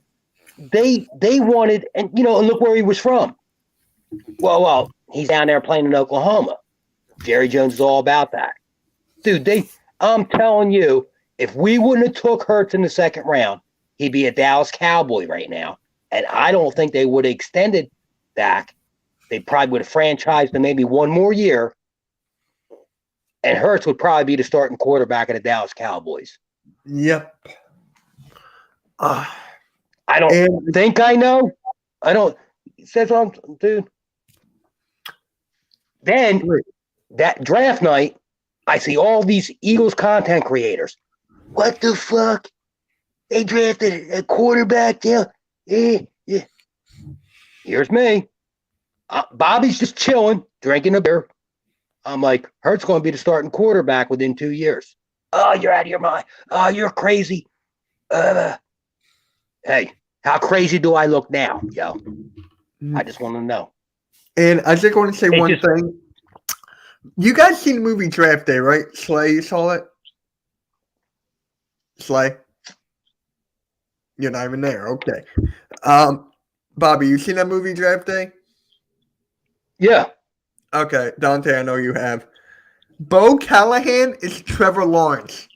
they wanted, and look where he was from. Well, he's down there playing in Oklahoma. Jerry Jones is all about that. Dude, I'm telling you, if we wouldn't have took Hurts in the second round, he'd be a Dallas Cowboy right now. And I don't think they would have extended Dak. They probably would have franchised him maybe one more year. And Hurts would probably be the starting quarterback of the Dallas Cowboys. Yep. I don't think I know. I don't. It says dude. Then that draft night, I see all these Eagles content creators. What the fuck? They drafted a quarterback. Yeah. Here's me. Bobby's just chilling, drinking a beer. I'm like, Hurts going to be the starting quarterback within 2 years. Oh, you're out of your mind. Oh, you're crazy. Hey, how crazy do I look now, yo? I just want to know. And I just want to say one thing. You guys seen the movie Draft Day, right? Slay, you saw it? Slay? You're not even there. Okay. Bobby, you seen that movie Draft Day? Yeah. Okay. Dante, I know you have. Bo Callahan is Trevor Lawrence.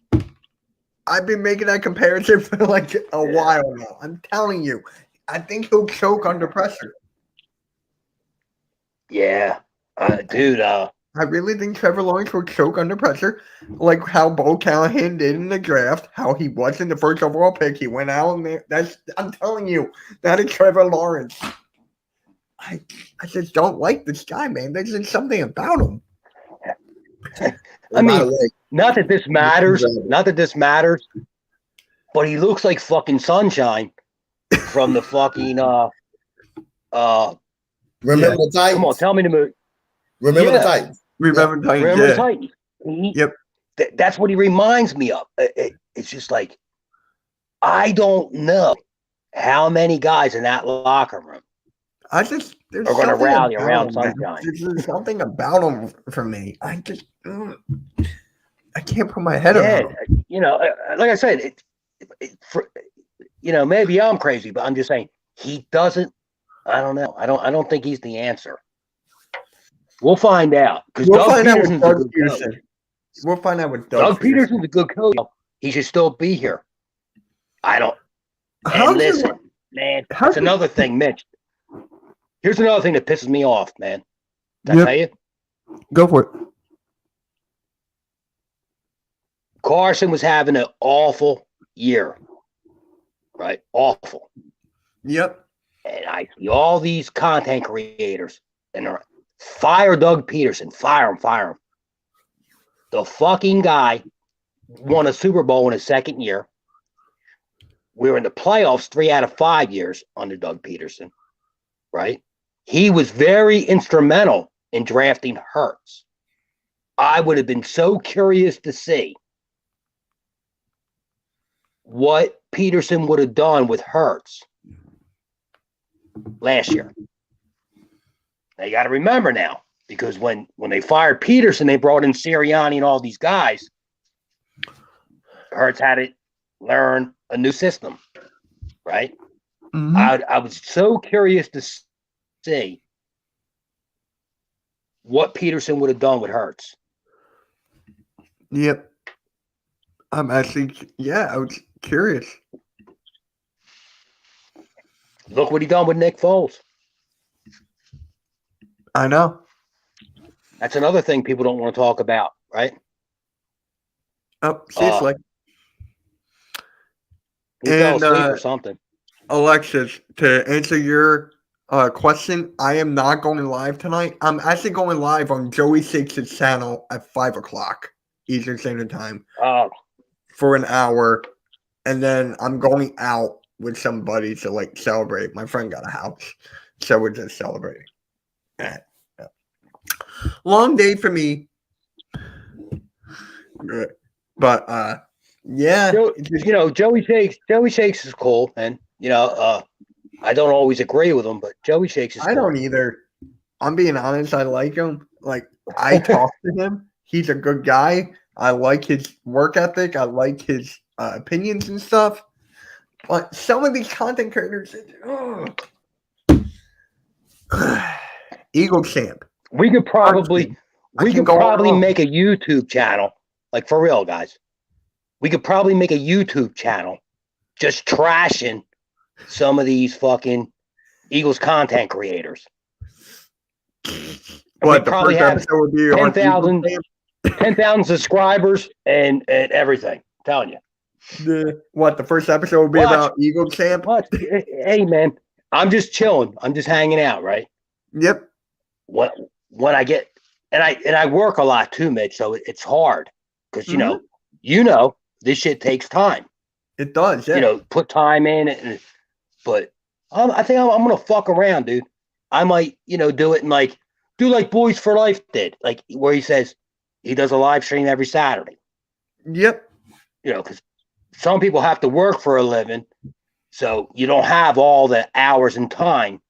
I've been making that comparison for like a while now. I'm telling you. I think he'll choke under pressure. Yeah. Dude. I really think Trevor Lawrence will choke under pressure, like how Bo Callahan did in the draft, how he wasn't the first overall pick. He went out and I'm telling you, that is Trevor Lawrence. I just don't like this guy, man. There's just something about him. I mean, not that this matters, but he looks like fucking sunshine from the fucking Remember the Titans? Come on, tell me to move. Remember the Titans? Remember the Titans? Remember the Titans? Yep. That's what he reminds me of. It's just like, I don't know how many guys in that locker room are going to rally around sunshine. There's something about him for me. I can't put my head around him. You know, like I said, maybe I'm crazy, but I'm just saying he doesn't. I don't know. I don't think he's the answer. We'll find out because Doug Peterson's We'll find out with Doug Peterson's a good coach. He should still be here. I don't. And listen, man, that's another thing, Mitch. Here's another thing that pisses me off, man. Did I tell you? Go for it. Carson was having an awful year, right? Awful. Yep. And I see all these content creators and they're fire Doug Peterson. Fire him. The fucking guy won a Super Bowl in his second year. We were in the playoffs 3 out of 5 years under Doug Peterson, right? He was very instrumental in drafting Hurts. I would have been so curious to see what Peterson would have done with Hurts last year. Now you got to remember now, because when they fired Peterson, they brought in Sirianni and all these guys. Hurts had to learn a new system, right? Mm-hmm. I was so curious to see what Peterson would have done with Hurts. Yep. I'm actually, I was curious. Look what he done with Nick Foles. I know. That's another thing people don't want to talk about, right? Oh, seriously. He fell asleep or something. Alexis, to answer your question, I am not going live tonight. I'm actually going live on Joey Six's channel at 5:00 Eastern Standard Time for an hour, and then I'm going out with somebody to like celebrate. My friend got a house, so we're just celebrating. Long day for me. Good. But Joey Shakes is cool, and I don't always agree with him, but Joey Shakes is cool. I don't either. I'm being honest, I like him. Like, I talk to him. He's a good guy. I like his work ethic. I like his opinions and stuff. But some of these content creators, Eagle Champ. We could probably make a YouTube channel, like for real, guys. We could probably make a YouTube channel just trashing some of these fucking Eagles content creators. What, the probably have 10,000 subscribers and everything. I'm telling you. The first episode would be about Eagle Champ? Hey, man, I'm just chilling. I'm just hanging out, right? Yep. When I get and I work a lot too, Mitch, so it's hard because this shit takes time. It does, yeah. Put time in, but I think I'm gonna fuck around, dude. I might, do it and do like Boys for Life did, like where he says he does a live stream every Saturday. Yep. because some people have to work for a living, so you don't have all the hours and time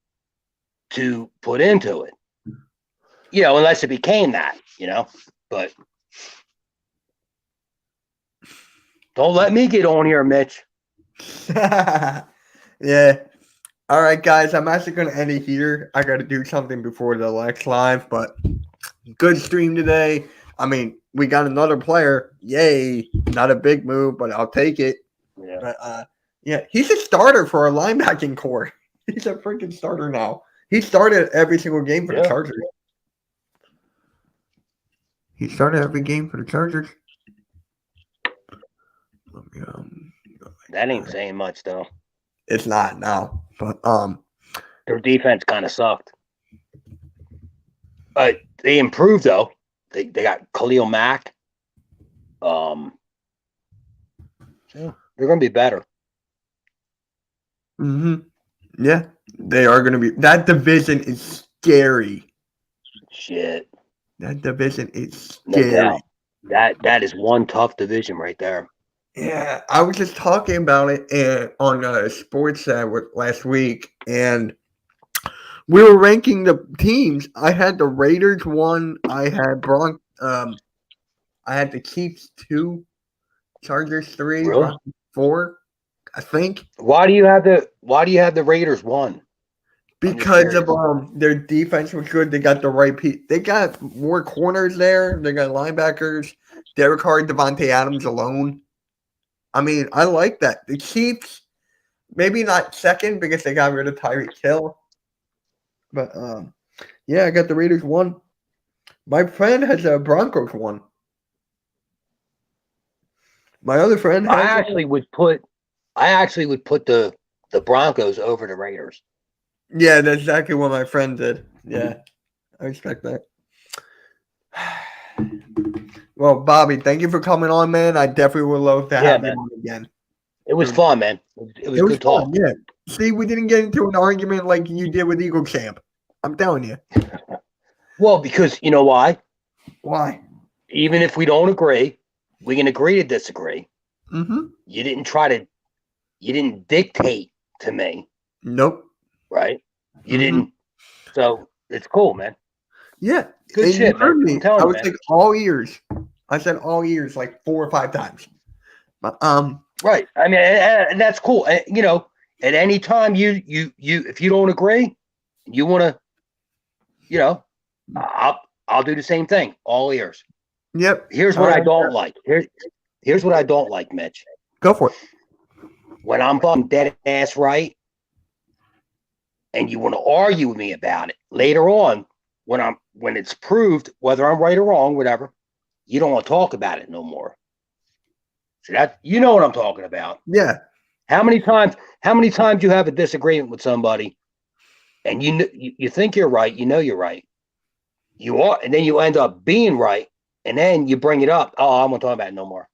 to put into it. Unless it became that, but don't let me get on here, Mitch. Yeah. All right, guys. I'm actually going to end it here. I got to do something before the next live, but good stream today. I mean, we got another player. Yay. Not a big move, but I'll take it. Yeah. But, he's a starter for our linebacking core. He's a freaking starter now. He started every single game for the Chargers. He started every game for the Chargers. That ain't saying much, though. It's not now, but their defense kind of sucked. But they improved, though. They got Khalil Mack. They're going to be better. Yeah, they are going to be. That division is scary. Shit. That division is scary. No doubt. That is one tough division right there. Yeah, I was just talking about it on Sports last week, and we were ranking the teams. I had the Raiders 1. I had I had the Chiefs 2, Chargers 3, really? 4, I think. Why do you have the Raiders 1? Because of their defense was good. They got the right people. They got more corners there. They got linebackers. Derek Carr, Devontae Adams alone. I mean, I like that. The Chiefs, maybe not second because they got rid of Tyreek Hill. But, I got the Raiders 1. My friend has a Broncos 1. My other friend has I actually would put the Broncos over the Raiders. Yeah, that's exactly what my friend did. Yeah, I respect that. Well, Bobby, thank you for coming on, man. I definitely would love to have you on again. It was fun, man. It was good fun, talk. Yeah. See, we didn't get into an argument like you did with Eagle Champ. I'm telling you. Well, because you know why? Why? Even if we don't agree, we can agree to disagree. Mm-hmm. You didn't dictate to me. Nope. Right? You didn't. So it's cool, man. Yeah. Good shit, man. Me. I was like all ears. I said all ears like 4 or 5 times. But right. I mean, and that's cool. And, at any time you if you don't agree, you want to, I'll do the same thing. All ears. Yep. Here's what I don't like. Here's what I don't like, Mitch. Go for it. When I'm fucking dead ass right, and you want to argue with me about it later on, when it's proved whether I'm right or wrong, whatever, you don't want to talk about it no more. So that you know what I'm talking about. Yeah. How many times you have a disagreement with somebody, and you think you're right, you're right, you are, and then you end up being right, and then you bring it up. Oh, I'm not talking about it no more.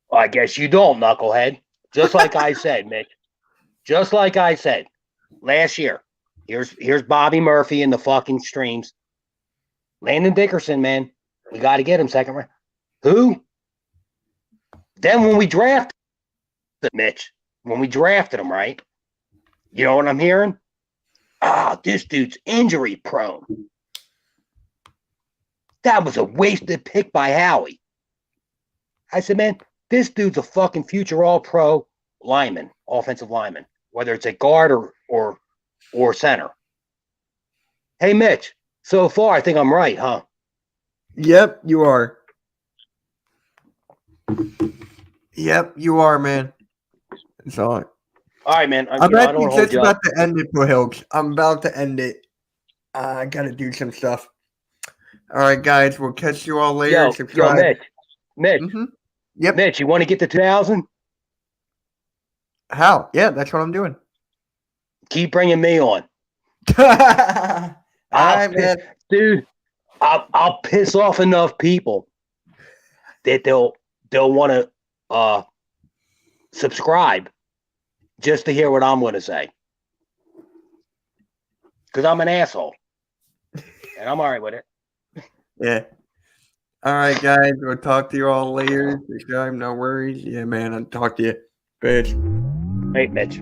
Well, I guess you don't, knucklehead. Just like I said, Mitch. Just like I said last year. Here's Bobby Murphy in the fucking streams. Landon Dickerson, man. We got to get him second round. Who? Then when we drafted Mitch, when we drafted him, right? You know what I'm hearing? This dude's injury prone. That was a wasted pick by Howie. I said, man, this dude's a fucking future all-pro lineman, offensive lineman, whether it's a guard or center. Hey, Mitch, so far I think I'm right, huh? Yep, you are. Yep, you are, man. It's all right. All right, man. I'm actually just about to end it for Hilks. I'm about to end it. I got to do some stuff. All right, guys. We'll catch you all later. Yo, Mitch. Mm-hmm. Yep. Mitch, you want to get to 2,000? How? Yeah, that's what I'm doing. Keep bringing me on. All right, man. Dude, I'll piss off enough people that they'll want to subscribe just to hear what I'm going to say. Because I'm an asshole. And I'm all right with it. Yeah. All right, guys. We'll talk to you all later. Subscribe, no worries. Yeah, man. I'll talk to you. Bitch. Hey, Mitch.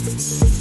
Thank you.